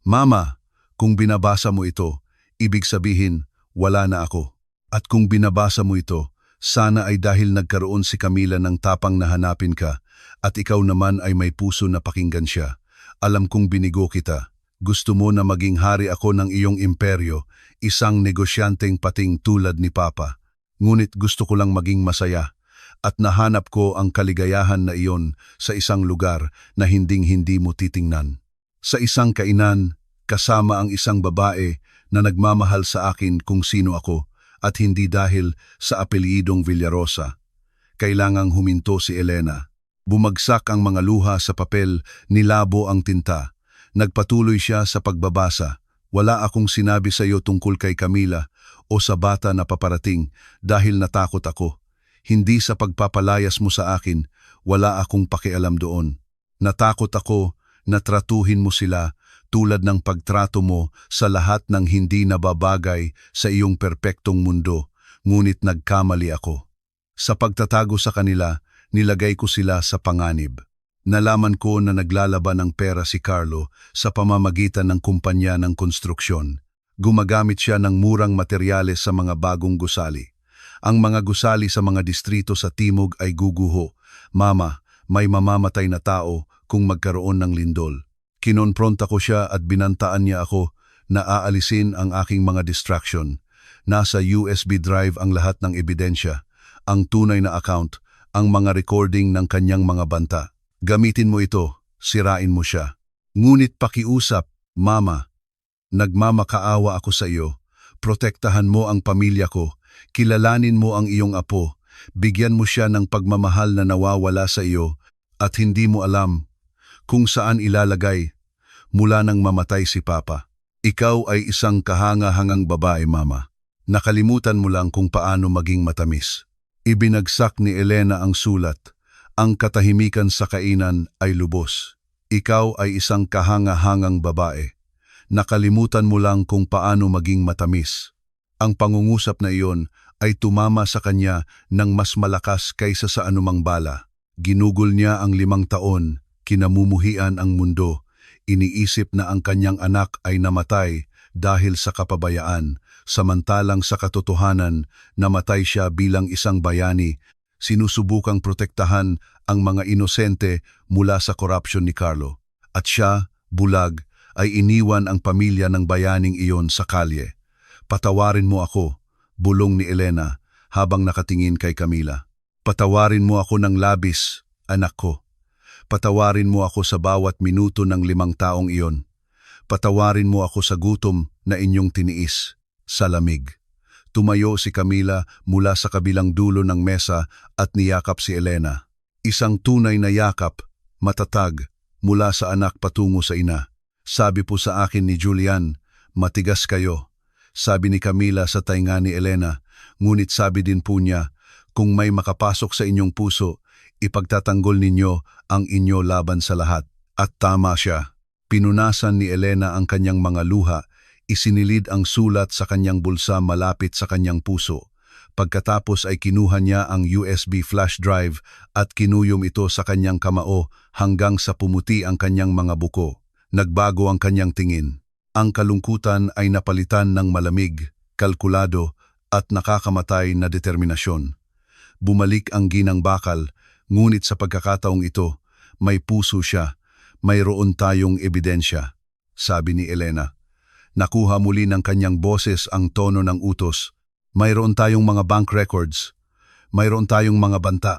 Mama, kung binabasa mo ito, ibig sabihin, wala na ako. At kung binabasa mo ito, sana ay dahil nagkaroon si Camila ng tapang na hanapin ka at ikaw naman ay may puso na pakinggan siya. Alam kong binigo kita. Gusto mo na maging hari ako ng iyong imperyo, isang negosyanteng pating tulad ni Papa. Ngunit gusto ko lang maging masaya at nahanap ko ang kaligayahan na iyon sa isang lugar na hinding-hindi mo titingnan. Sa isang kainan, kasama ang isang babae na nagmamahal sa akin kung sino ako at hindi dahil sa apelyidong Villarosa. Kailangang huminto si Elena. Bumagsak ang mga luha sa papel, nilabo ang tinta. Nagpatuloy siya sa pagbabasa. Wala akong sinabi sa iyo tungkol kay Camila o sa bata na paparating dahil natakot ako. Hindi sa pagpapalayas mo sa akin, wala akong pakialam doon. Natakot ako na tratuhin mo sila tulad ng pagtrato mo sa lahat ng hindi nababagay sa iyong perpektong mundo, ngunit nagkamali ako. Sa pagtatago sa kanila, nilagay ko sila sa panganib. Nalaman ko na naglalaban ng pera si Carlo sa pamamagitan ng kumpanya ng konstruksyon. Gumagamit siya ng murang materyales sa mga bagong gusali. Ang mga gusali sa mga distrito sa timog ay guguho. Mama, may mamamatay na tao kung magkaroon ng lindol. Kinonpronta ko siya at binantaan niya ako na aalisin ang aking mga distraction. Nasa USB drive ang lahat ng ebidensya, ang tunay na account, ang mga recording ng kanyang mga banta. Gamitin mo ito, sirain mo siya. Ngunit pakiusap, Mama. Nagmamakaawa ako sa iyo. Protektahan mo ang pamilya ko. Kilalanin mo ang iyong apo. Bigyan mo siya ng pagmamahal na nawawala sa iyo at hindi mo alam kung saan ilalagay mula nang mamatay si Papa. Ikaw ay isang kahanga-hangang babae, Mama. Nakalimutan mo lang kung paano maging matamis. Ibinagsak ni Elena ang sulat. Ang katahimikan sa kainan ay lubos. Ikaw ay isang kahanga-hangang babae. Nakalimutan mo lang kung paano maging matamis. Ang pangungusap na iyon ay tumama sa kanya ng mas malakas kaysa sa anumang bala. Ginugol niya ang 5 taon, kinamumuhian ang mundo. Iniisip na ang kanyang anak ay namatay dahil sa kapabayaan, samantalang sa katotohanan, namatay siya bilang isang bayani. Sinusubukang protektahan ang mga inosente mula sa korupsyon ni Carlo. At siya, bulag, ay iniwan ang pamilya ng bayaning iyon sa kalye. Patawarin mo ako, bulong ni Elena habang nakatingin kay Camila. Patawarin mo ako ng labis, anak ko. Patawarin mo ako sa bawat minuto ng 5 taong iyon. Patawarin mo ako sa gutom na inyong tiniis, sa lamig. Tumayo si Camila mula sa kabilang dulo ng mesa at niyakap si Elena. Isang tunay na yakap, matatag, mula sa anak patungo sa ina. Sabi po sa akin ni Julian, matigas kayo. Sabi ni Camila sa tainga ni Elena, ngunit sabi din po niya, kung may makapasok sa inyong puso, ipagtatanggol ninyo ang inyo laban sa lahat. At tama siya. Pinunasan ni Elena ang kanyang mga luha, isinilid ang sulat sa kanyang bulsa malapit sa kanyang puso. Pagkatapos ay kinuha niya ang USB flash drive at kinuyom ito sa kanyang kamao hanggang sa pumuti ang kanyang mga buko. Nagbago ang kanyang tingin. Ang kalungkutan ay napalitan ng malamig, kalkulado at nakakamatay na determinasyon. Bumalik ang ginang bakal, ngunit sa pagkakataong ito, may puso siya, mayroon tayong ebidensya, sabi ni Elena. Nakuha muli ng kanyang boses ang tono ng utos. Mayroon tayong mga bank records, mayroon tayong mga banta.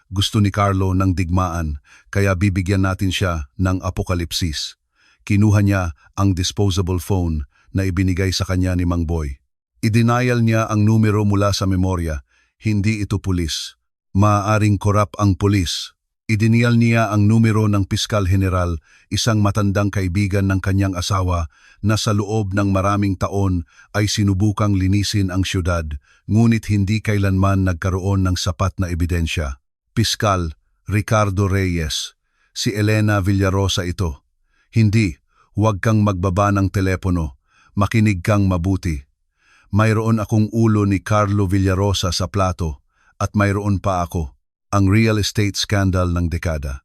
Gusto ni Carlo ng digmaan, kaya bibigyan natin siya ng apokalipsis. Kinuha niya ang disposable phone na ibinigay sa kanya ni Mang Boy. I-denial niya ang numero mula sa memorya. Hindi ito pulis. Maaaring korap ang pulis. Idinial niya ang numero ng Piskal General, isang matandang kaibigan ng kanyang asawa na sa loob ng maraming taon ay sinubukang linisin ang syudad, ngunit hindi kailanman nagkaroon ng sapat na ebidensya. Piskal Ricardo Reyes. Si Elena Villarosa ito. Hindi, huwag kang magbaba ng telepono. Makinig kang mabuti. Mayroon akong ulo ni Carlo Villarosa sa plato at mayroon pa ako, ang real estate scandal ng dekada.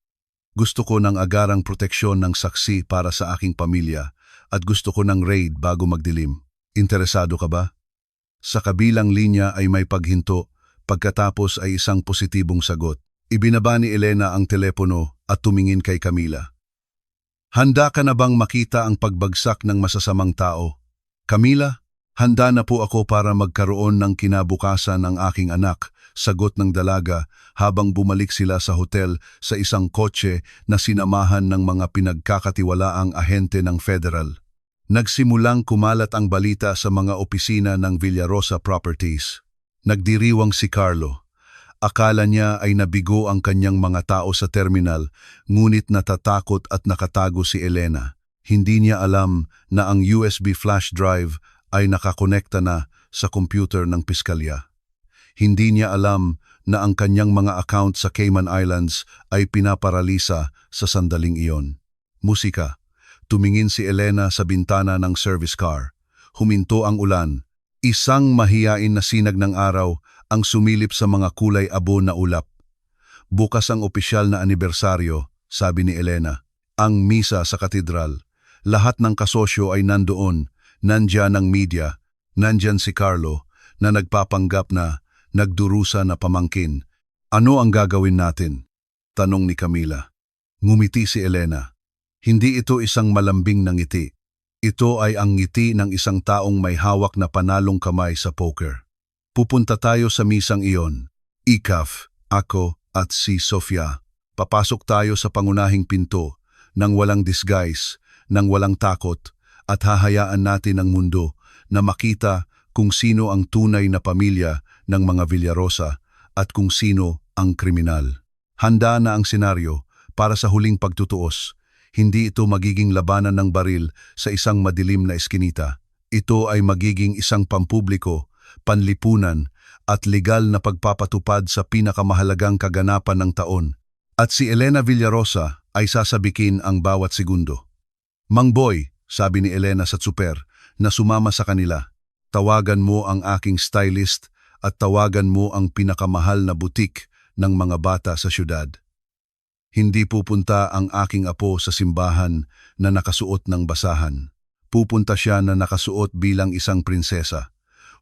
Gusto ko ng agarang proteksyon ng saksi para sa aking pamilya at gusto ko ng raid bago magdilim. Interesado ka ba? Sa kabilang linya ay may paghinto, pagkatapos ay isang positibong sagot. Ibinaba ni Elena ang telepono at tumingin kay Camila. Handa ka na bang makita ang pagbagsak ng masasamang tao? Camila? Handa na po ako para magkaroon ng kinabukasan ng aking anak, sagot ng dalaga habang bumalik sila sa hotel sa isang kotse na sinamahan ng mga pinagkakatiwalaang ahente ng federal. Nagsimulang kumalat ang balita sa mga opisina ng Villarosa Properties. Nagdiriwang si Carlo. Akala niya ay nabigo ang kanyang mga tao sa terminal, ngunit natatakot at nakatago si Elena. Hindi niya alam na ang USB flash drive ay nakakonekta na sa computer ng piskalya. Hindi niya alam na ang kanyang mga account sa Cayman Islands ay pinaparalisa sa sandaling iyon. Musika. Tumingin si Elena sa bintana ng service car. Huminto ang ulan. Isang mahiyain na sinag ng araw ang sumilip sa mga kulay abo na ulap. Bukas ang opisyal na anibersaryo, sabi ni Elena. Ang misa sa katedral. Lahat ng kasosyo ay nandoon. Nandyan ang media, nandyan si Carlo na nagpapanggap na nagdurusa na pamangkin. Ano ang gagawin natin? Tanong ni Camila. Ngumiti si Elena. Hindi ito isang malambing na ngiti. Ito ay ang ngiti ng isang taong may hawak na panalong kamay sa poker. Pupunta tayo sa misang iyon. Ikaf, ako at si Sofia. Papasok tayo sa pangunahing pinto, nang walang disguise, nang walang takot, at hahayaan natin ang mundo na makita kung sino ang tunay na pamilya ng mga Villarosa at kung sino ang kriminal. Handa na ang senaryo para sa huling pagtutuos. Hindi ito magiging labanan ng baril sa isang madilim na eskinita. Ito ay magiging isang pampubliko panlipunan, at legal na pagpapatupad sa pinakamahalagang kaganapan ng taon. At si Elena Villarosa ay sasabikin ang bawat segundo. "Mang Boy," sabi ni Elena sa tsuper na sumama sa kanila, "tawagan mo ang aking stylist at tawagan mo ang pinakamahal na butik ng mga bata sa syudad. Hindi pupunta ang aking apo sa simbahan na nakasuot ng basahan. Pupunta siya na nakasuot bilang isang prinsesa.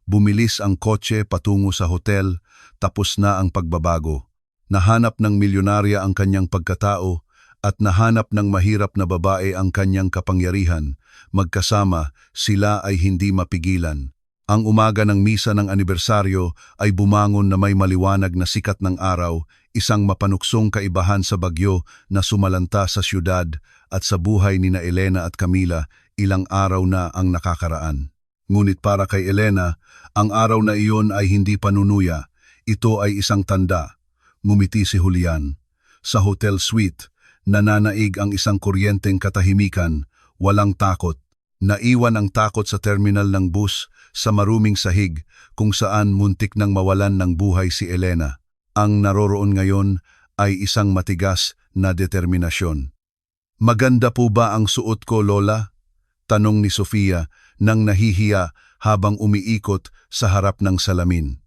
Bumilis ang kotse patungo sa hotel, tapos na ang pagbabago. Nahanap ng milyonarya ang kanyang pagkatao at nahanap ng mahirap na babae ang kanyang kapangyarihan. Magkasama, sila ay hindi mapigilan. Ang umaga ng misa ng anibersaryo ay bumangon na may maliwanag na sikat ng araw, isang mapanuksong kaibahan sa bagyo na sumalanta sa syudad at sa buhay ni na Elena at Camila, ilang araw na ang nakakaraan. Ngunit para kay Elena, ang araw na iyon ay hindi panunuya. Ito ay isang tanda. Ngumiti si Julian. Sa hotel suite, nananaig ang isang kuryenteng katahimikan, walang takot. Naiwan ang takot sa terminal ng bus sa maruming sahig kung saan muntik nang mawalan ng buhay si Elena. Ang naroroon ngayon ay isang matigas na determinasyon. "Maganda po ba ang suot ko, Lola?" tanong ni Sofia nang nahihiya habang umiikot sa harap ng salamin.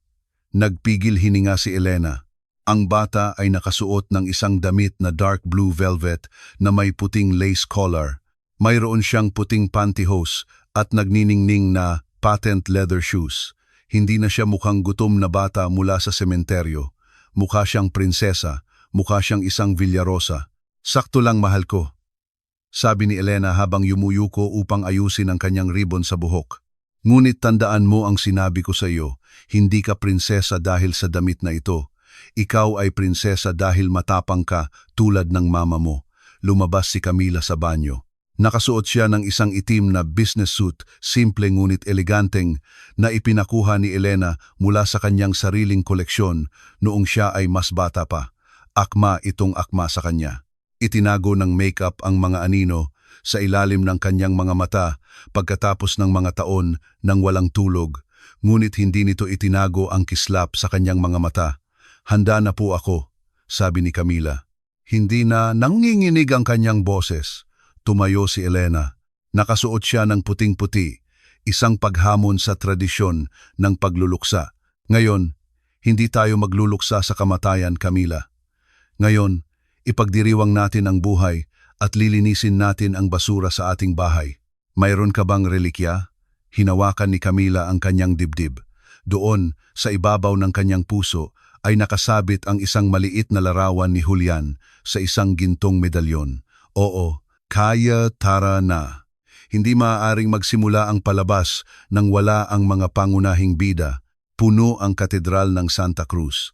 Nagpigil hininga si Elena. Ang bata ay nakasuot ng isang damit na dark blue velvet na may puting lace collar. Mayroon siyang puting pantyhose at nagniningning na patent leather shoes. Hindi na siya mukhang gutom na bata mula sa sementeryo. Mukha siyang prinsesa, mukha siyang isang Villarosa. "Sakto lang, mahal ko," sabi ni Elena habang yumuyuko upang ayusin ang kanyang ribbon sa buhok. "Ngunit tandaan mo ang sinabi ko sa iyo, hindi ka prinsesa dahil sa damit na ito. Ikaw ay prinsesa dahil matapang ka tulad ng mama mo." Lumabas si Camila sa banyo. Nakasuot siya ng isang itim na business suit, simple ngunit eleganteng, na ipinakuha ni Elena mula sa kanyang sariling koleksyon noong siya ay mas bata pa. Akma itong akma sa kanya. Itinago ng makeup ang mga anino sa ilalim ng kanyang mga mata pagkatapos ng mga taon ng walang tulog, ngunit hindi nito itinago ang kislap sa kanyang mga mata. "Handa na po ako," sabi ni Camila. Hindi na nanginginig ang kanyang boses. Tumayo si Elena. Nakasuot siya ng puting-puti, isang paghamon sa tradisyon ng pagluluksa. "Ngayon, hindi tayo magluluksa sa kamatayan, Camila. Ngayon, ipagdiriwang natin ang buhay at lilinisin natin ang basura sa ating bahay. Mayroon ka bang relikya?" Hinawakan ni Camila ang kanyang dibdib. Doon, sa ibabaw ng kanyang puso, ay nakasabit ang isang maliit na larawan ni Julian sa isang gintong medalyon. "Oo, kaya tara na." Hindi maaaring magsimula ang palabas nang wala ang mga pangunahing bida. Puno ang katedral ng Santa Cruz.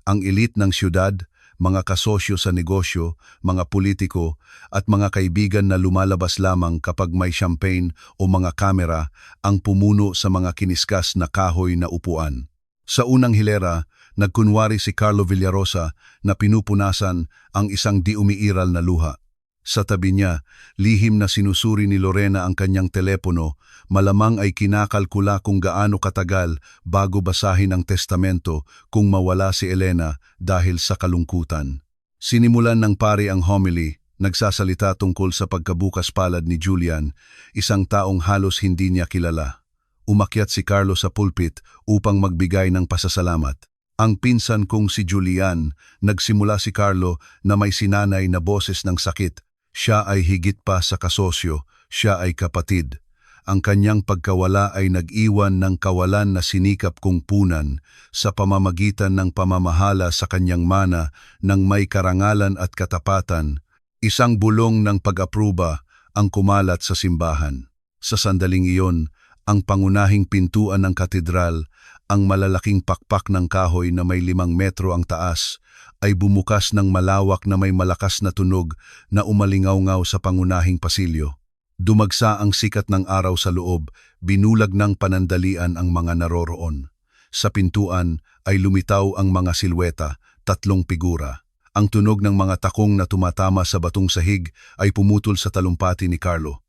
Ang elite ng syudad, mga kasosyo sa negosyo, mga politiko, at mga kaibigan na lumalabas lamang kapag may champagne o mga kamera ang pumuno sa mga kiniskas na kahoy na upuan. Sa unang hilera, nagkunwari si Carlo Villarosa na pinupunasan ang isang di umiiral na luha. Sa tabi niya, lihim na sinusuri ni Lorena ang kanyang telepono, malamang ay kinakalkula kung gaano katagal bago basahin ang testamento kung mawala si Elena dahil sa kalungkutan. Sinimulan ng pari ang homily, nagsasalita tungkol sa pagkabukas palad ni Julian, isang taong halos hindi niya kilala. Umakyat si Carlo sa pulpit upang magbigay ng pasasalamat. Ang pinsan kong si Julian, nagsimula si Carlo na may sinanay na boses ng sakit. Siya ay higit pa sa kasosyo, siya ay kapatid. Ang kanyang pagkawala ay nag-iwan ng kawalan na sinikap kong punan sa pamamagitan ng pamamahala sa kanyang mana ng may karangalan at katapatan. Isang bulong ng pag-apruba ang kumalat sa simbahan. Sa sandaling iyon, ang pangunahing pintuan ng katedral, ang malalaking pakpak ng kahoy na may 5 metro ang taas, ay bumukas ng malawak na may malakas na tunog na umalingaw-ngaw sa pangunahing pasilyo. Dumagsa ang sikat ng araw sa loob, binulag ng panandalian ang mga naroroon. Sa pintuan ay lumitaw ang mga silweta, 3 figura. Ang tunog ng mga takong na tumatama sa batong sahig ay pumutol sa talumpati ni Carlo.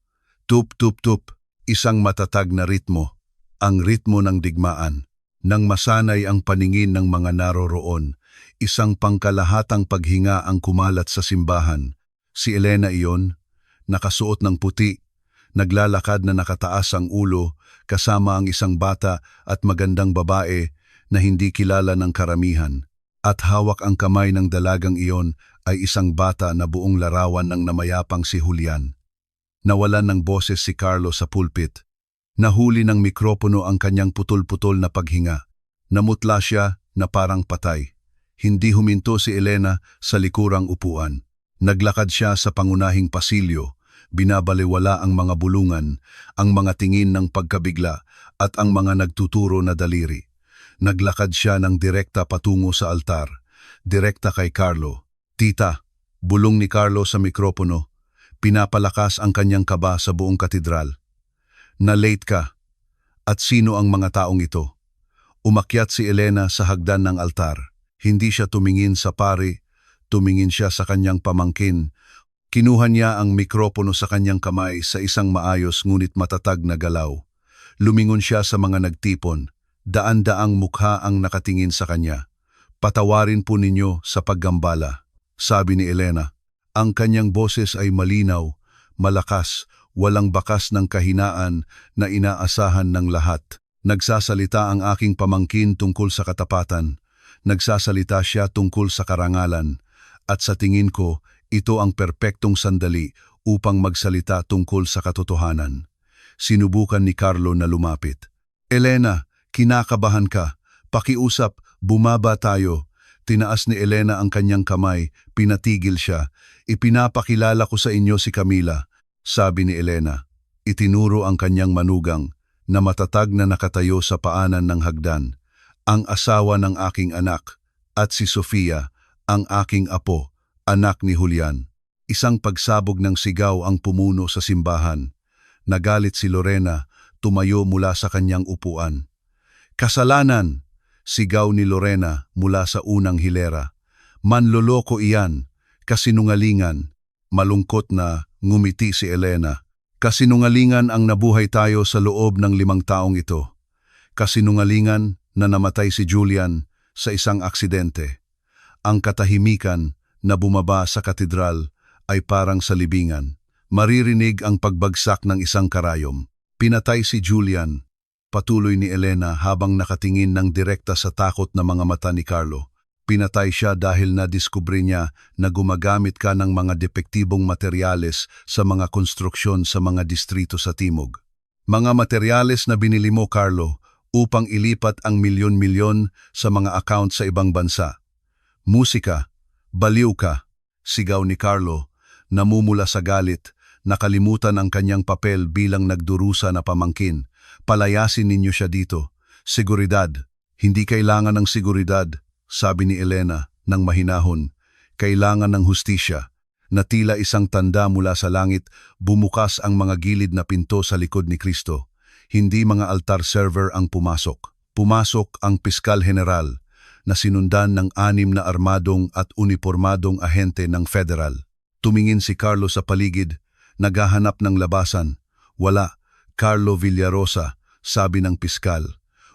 Tup, tup, tup, isang matatag na ritmo, ang ritmo ng digmaan. Nang masanay ang paningin ng mga naroroon, isang pangkalahatang paghinga ang kumalat sa simbahan. Si Elena iyon, nakasuot ng puti, naglalakad na nakataas ang ulo, kasama ang isang bata at magandang babae na hindi kilala ng karamihan. At hawak ang kamay ng dalagang iyon ay isang bata na buong larawan ng namayapang si Julian. Nawalan ng boses si Carlo sa pulpit. Nahuli ng mikropono ang kanyang putol-putol na paghinga. Namutla siya na parang patay. Hindi huminto si Elena sa likurang upuan. Naglakad siya sa pangunahing pasilyo. Binabaliwala ang mga bulungan, ang mga tingin ng pagkabigla at ang mga nagtuturo na daliri. Naglakad siya ng direkta patungo sa altar, direkta kay Carlo. Tita, bulong ni Carlo sa mikropono, pinapalakas ang kanyang kaba sa buong katedral. Na-late ka. At sino ang mga taong ito? Umakyat si Elena sa hagdan ng altar. Hindi siya tumingin sa pari, tumingin siya sa kanyang pamangkin. Kinuha niya ang mikropono sa kanyang kamay sa isang maayos ngunit matatag na galaw. Lumingon siya sa mga nagtipon. Daan-daang mukha ang nakatingin sa kanya. Patawarin po ninyo sa paggambala, sabi ni Elena. Ang kanyang boses ay malinaw, malakas, walang bakas ng kahinaan na inaasahan ng lahat. Nagsasalita ang aking pamangkin tungkol sa katapatan. Nagsasalita siya tungkol sa karangalan. At sa tingin ko, ito ang perpektong sandali upang magsalita tungkol sa katotohanan. Sinubukan ni Carlo na lumapit. Elena, kinakabahan ka. Pakiusap, bumaba tayo. Tinaas ni Elena ang kanyang kamay, pinatigil siya. Ipinapakilala ko sa inyo si Camila, sabi ni Elena. Itinuro ang kanyang manugang na matatag na nakatayo sa paanan ng hagdan. Ang asawa ng aking anak at si Sofia, ang aking apo, anak ni Julian. Isang pagsabog ng sigaw ang pumuno sa simbahan. Nagalit si Lorena, tumayo mula sa kanyang upuan. Kasalanan! Sigaw ni Lorena mula sa unang hilera. Manloloko iyan, kasinungalingan. Malungkot na ngumiti si Elena. Kasinungalingan ang nabuhay tayo sa loob ng 5 taong ito. Kasinungalingan na namatay si Julian sa isang aksidente. Ang katahimikan na bumaba sa katedral ay parang sa libingan. Maririnig ang pagbagsak ng isang karayom. Pinatay si Julian. Patuloy ni Elena habang nakatingin ng direkta sa takot na mga mata ni Carlo. Pinatay siya dahil nadiskubre niya na gumagamit ka ng mga depektibong materyales sa mga konstruksyon sa mga distrito sa Timog. Mga materyales na binili mo, Carlo, upang ilipat ang milyon-milyon sa mga account sa ibang bansa. Musika, baliw ka, sigaw ni Carlo, namumula sa galit, nakalimutan ang kanyang papel bilang nagdurusa na pamangkin. Palayasin ninyo siya dito. Seguridad. Hindi kailangan ng seguridad, sabi ni Elena nang mahinahon. Kailangan ng hustisya. Na tila isang tanda mula sa langit, bumukas ang mga gilid na pinto sa likod ni Kristo. Hindi mga altar server ang pumasok. Pumasok ang Piskal General na sinundan ng 6 na armadong at unipormadong ahente ng federal. Tumingin si Carlo sa paligid, naghahanap ng labasan. Wala. Carlo Villarosa, sabi ng piskal.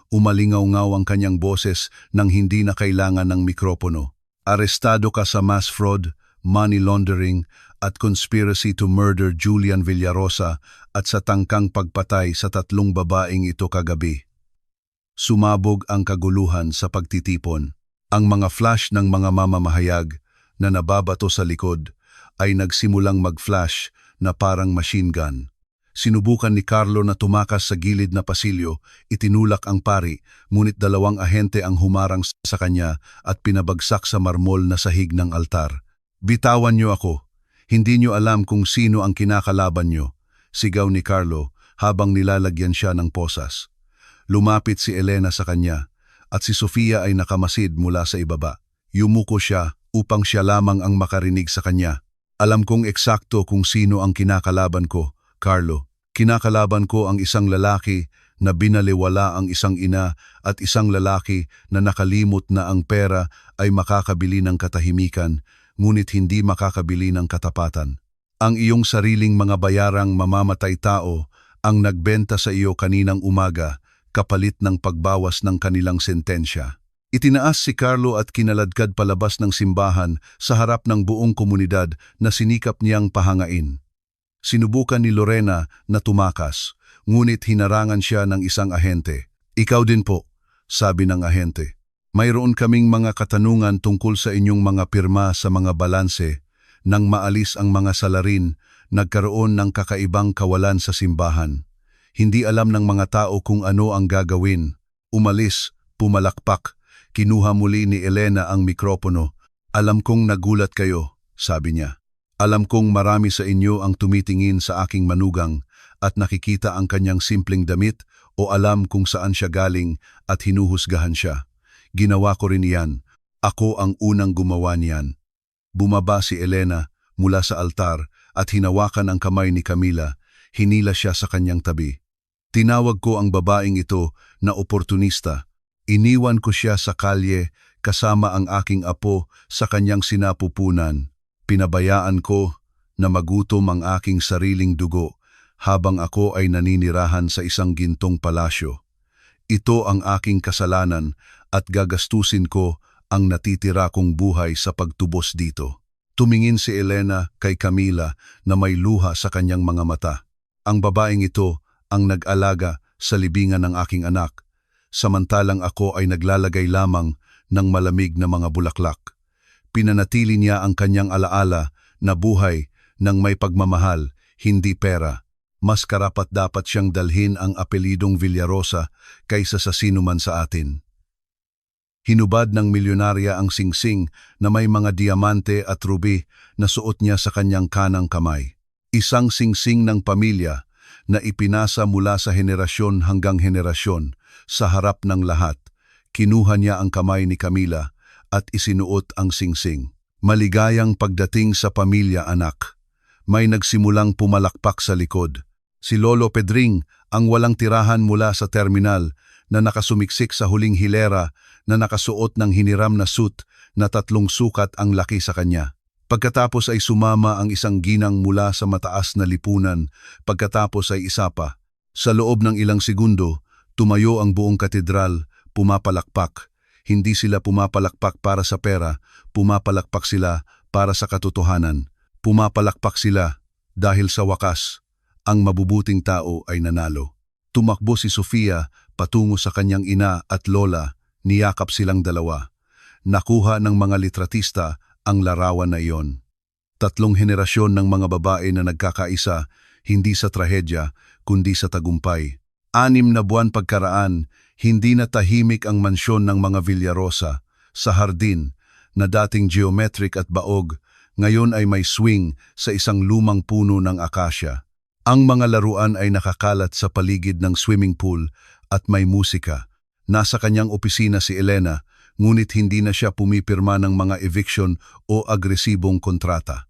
Umalingaw-ngaw ang kanyang boses nang hindi na kailangan ng mikropono. Arestado ka sa mass fraud, money laundering at conspiracy to murder Julian Villarosa at sa tangkang pagpatay sa 3 babaeng ito kagabi. Sumabog ang kaguluhan sa pagtitipon. Ang mga flash ng mga mamamahayag na nababato sa likod ay nagsimulang mag-flash na parang machine gun. Sinubukan ni Carlo na tumakas sa gilid na pasilyo, itinulak ang pari, ngunit 2 ahente ang humarang sa kanya at pinabagsak sa marmol na sahig ng altar. Bitawan niyo ako. Hindi niyo alam kung sino ang kinakalaban niyo, sigaw ni Carlo habang nilalagyan siya ng posas. Lumapit si Elena sa kanya at si Sofia ay nakamasid mula sa ibaba. Yumuko siya upang siya lamang ang makarinig sa kanya. Alam kong eksakto kung sino ang kinakalaban ko, Carlo. Kinakalaban ko ang isang lalaki na binaliwala ang isang ina at isang lalaki na nakalimot na ang pera ay makakabili ng katahimikan, ngunit hindi makakabili ng katapatan. Ang iyong sariling mga bayarang mamamatay tao ang nagbenta sa iyo kaninang umaga, kapalit ng pagbawas ng kanilang sentensya. Itinaas si Carlo at kinaladkad palabas ng simbahan sa harap ng buong komunidad na sinikap niyang pahangain. Sinubukan ni Lorena na tumakas, ngunit hinarangan siya ng isang ahente. "Ikaw din po," sabi ng ahente. "Mayroon kaming mga katanungan tungkol sa inyong mga pirma sa mga balanse. Nang maalis ang mga salarin, nagkaroon ng kakaibang kawalan sa simbahan. Hindi alam ng mga tao kung ano ang gagawin. Umalis, pumalakpak. Kinuha muli ni Elena ang mikropono. "Alam kong nagulat kayo," sabi niya. "Alam kong marami sa inyo ang tumitingin sa aking manugang at nakikita ang kanyang simpleng damit o alam kung saan siya galing at hinuhusgahan siya. Ginawa ko rin iyan. Ako ang unang gumawa niyan." Bumaba si Elena mula sa altar at hinawakan ang kamay ni Camila. Hinila siya sa kanyang tabi. "Tinawag ko ang babaeng ito na oportunista. Iniwan ko siya sa kalye kasama ang aking apo sa kanyang sinapupunan. Pinabayaan ko na magutom ang aking sariling dugo habang ako ay naninirahan sa isang gintong palasyo. Ito ang aking kasalanan at gagastusin ko ang natitira kong buhay sa pagtubos dito." Tumingin si Elena kay Camila na may luha sa kanyang mga mata. "Ang babaeng ito ang nag-alaga sa libingan ng aking anak, samantalang ako ay naglalagay lamang ng malamig na mga bulaklak. Pinanatili niya ang kanyang alaala na buhay ng may pagmamahal, hindi pera. Mas karapat-dapat siyang dalhin ang apelidong Villarosa kaysa sa sinuman sa atin." Hinubad ng milyonarya ang singsing na may mga diamante at ruby na suot niya sa kanyang kanang kamay. Isang singsing ng pamilya na ipinasa mula sa henerasyon hanggang henerasyon sa harap ng lahat. Kinuha niya ang kamay ni Camila at isinuot ang singsing. "Maligayang pagdating sa pamilya, anak." May nagsimulang pumalakpak sa likod. Si Lolo Pedring, ang walang tirahan mula sa terminal, na nakasumiksik sa huling hilera na nakasuot ng hiniram na suit na 3 sukat ang laki sa kanya. Pagkatapos ay sumama ang isang ginang mula sa mataas na lipunan, pagkatapos ay isa pa. Sa loob ng ilang segundo, tumayo ang buong katedral, pumapalakpak. Hindi sila pumapalakpak para sa pera, pumapalakpak sila para sa katotohanan. Pumapalakpak sila dahil sa wakas, ang mabubuting tao ay nanalo. Tumakbo si Sofia patungo sa kanyang ina at lola, niyakap silang dalawa. Nakuha ng mga litratista ang larawan na iyon. 3 henerasyon ng mga babae na nagkakaisa, hindi sa trahedya, kundi sa tagumpay. 6 na buwan pagkaraan, hindi na tahimik ang mansyon ng mga Villarosa. Sa hardin, na dating geometric at baog, ngayon ay may swing sa isang lumang puno ng akasya. Ang mga laruan ay nakakalat sa paligid ng swimming pool at may musika. Nasa kanyang opisina si Elena, ngunit hindi na siya pumipirma ng mga eviction o agresibong kontrata.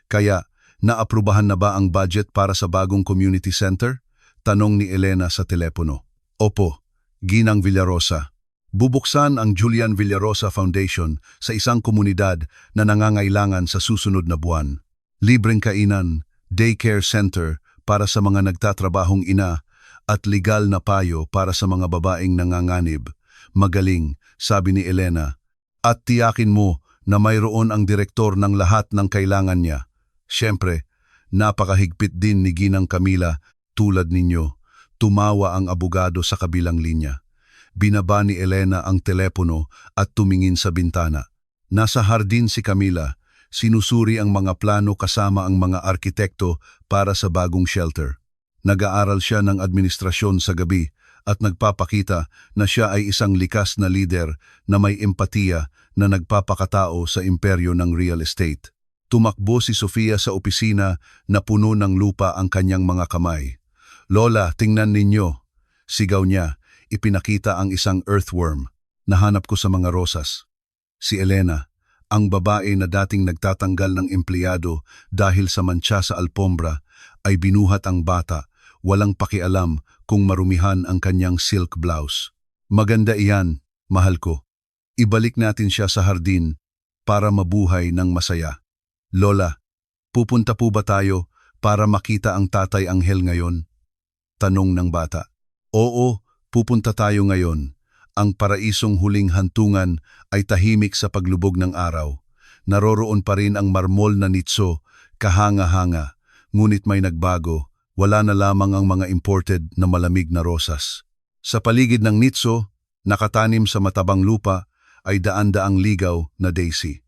"Kaya, naaprubahan na ba ang budget para sa bagong community center?" tanong ni Elena sa telepono. "Opo, Ginang Villarosa. Bubuksan ang Julian Villarosa Foundation sa isang komunidad na nangangailangan sa susunod na buwan. Libreng kainan, daycare center para sa mga nagtatrabahong ina at legal na payo para sa mga babaeng nanganganib." "Magaling," sabi ni Elena. "At tiyakin mo na mayroon ang direktor ng lahat ng kailangan niya." Siyempre, napakahigpit din ni Ginang Camila tulad ninyo. Tumawa ang abogado sa kabilang linya. Binaba ni Elena ang telepono at tumingin sa bintana. Nasa hardin si Camila, sinusuri ang mga plano kasama ang mga arkitekto para sa bagong shelter. Nag-aaral siya ng administrasyon sa gabi at nagpapakita na siya ay isang likas na lider na may empatiya na nagpapakatao sa imperyo ng real estate. Tumakbo si Sofia sa opisina na puno ng lupa ang kanyang mga kamay. "Lola, tingnan ninyo," sigaw niya. Ipinakita ang isang earthworm. "Nahanap ko sa mga rosas." Si Elena, ang babae na dating nagtatanggal ng empleyado dahil sa mantsa sa alpombra, ay binuhat ang bata, walang pakialam kung marumihan ang kanyang silk blouse. "Maganda iyan, mahal ko. Ibalik natin siya sa hardin para mabuhay ng masaya." "Lola, pupunta po ba tayo para makita ang Tatay Anghel ngayon?" tanong ng bata. "Oo, Pupunta tayo ngayon. Ang paraisong huling hantungan ay tahimik sa paglubog ng araw. Naroroon pa rin ang marmol na nitso, kahanga-hanga. Ngunit may nagbago, wala na lamang ang mga imported na malamig na rosas. Sa paligid ng nitso, nakatanim sa matabang lupa, ay daan-daang ligaw na daisy.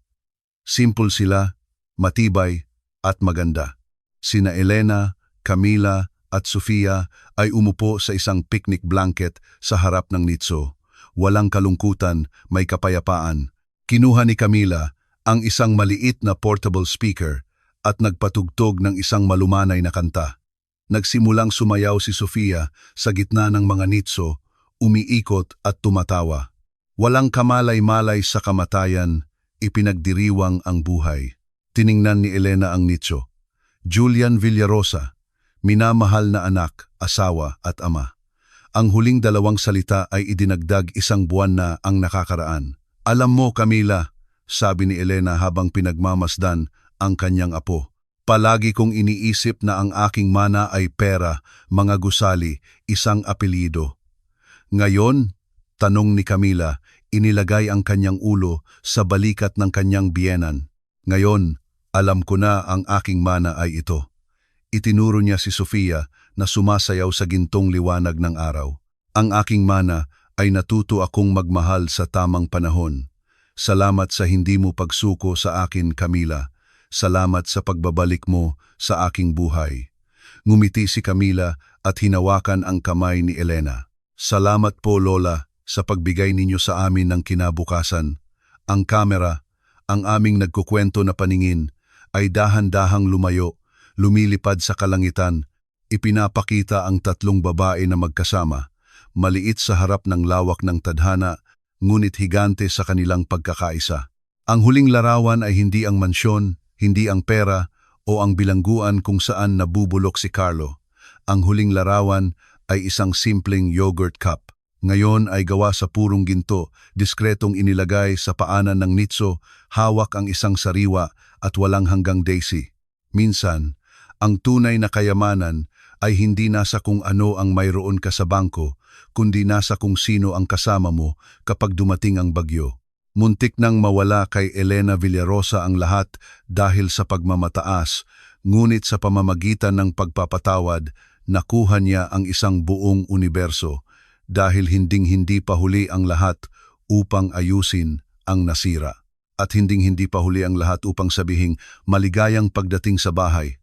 Simple sila, matibay at maganda. Sina Elena, Camila at Sofia ay umupo sa isang picnic blanket sa harap ng nitso. Walang kalungkutan, may kapayapaan. Kinuha ni Camila ang isang maliit na portable speaker at nagpatugtog ng isang malumanay na kanta. Nagsimulang sumayaw si Sofia sa gitna ng mga nitso, umiikot at tumatawa. Walang kamalay-malay sa kamatayan, ipinagdiriwang ang buhay. Tiningnan ni Elena ang nitso. Julian Villarosa, minamahal na anak, asawa at ama. Ang huling dalawang salita ay idinagdag 1 buwan na ang nakakaraan. Alam mo, Camila, sabi ni Elena habang pinagmamasdan ang kanyang apo. Palagi kong iniisip na ang aking mana ay pera, mga gusali, isang apelyido. Ngayon, tanong ni Camila, inilagay ang kanyang ulo sa balikat ng kanyang biyenan. Ngayon, alam ko na ang aking mana ay ito. Itinuro niya si Sofia na sumasayaw sa gintong liwanag ng araw. Ang aking mana ay natuto akong magmahal sa tamang panahon. Salamat sa hindi mo pagsuko sa akin, Camila. Salamat sa pagbabalik mo sa aking buhay. Ngumiti si Camila at hinawakan ang kamay ni Elena. Salamat po, Lola, sa pagbigay ninyo sa amin ng kinabukasan. Ang kamera, ang aming nagkukwento na paningin, ay dahan-dahang lumayo, lumilipad sa kalangitan. Ipinapakita ang 3 babae na magkasama, maliit sa harap ng lawak ng tadhana, ngunit higante sa kanilang pagkakaisa. Ang huling larawan ay hindi ang mansyon, hindi ang pera, o ang bilangguan kung saan nabubulok si Carlo. Ang huling larawan ay isang simpleng yogurt cup. Ngayon ay gawa sa purong ginto, diskretong inilagay sa paanan ng nitso, hawak ang isang sariwa at walang hanggang daisy. Minsan, ang tunay na kayamanan ay hindi nasa kung ano ang mayroon ka sa bangko, kundi nasa kung sino ang kasama mo kapag dumating ang bagyo. Muntik nang mawala kay Elena Villarosa ang lahat dahil sa pagmamataas, ngunit sa pamamagitan ng pagpapatawad, nakuha niya ang isang buong universo dahil hinding-hindi pa huli ang lahat upang ayusin ang nasira. At hinding-hindi pa huli ang lahat upang sabihing maligayang pagdating sa bahay.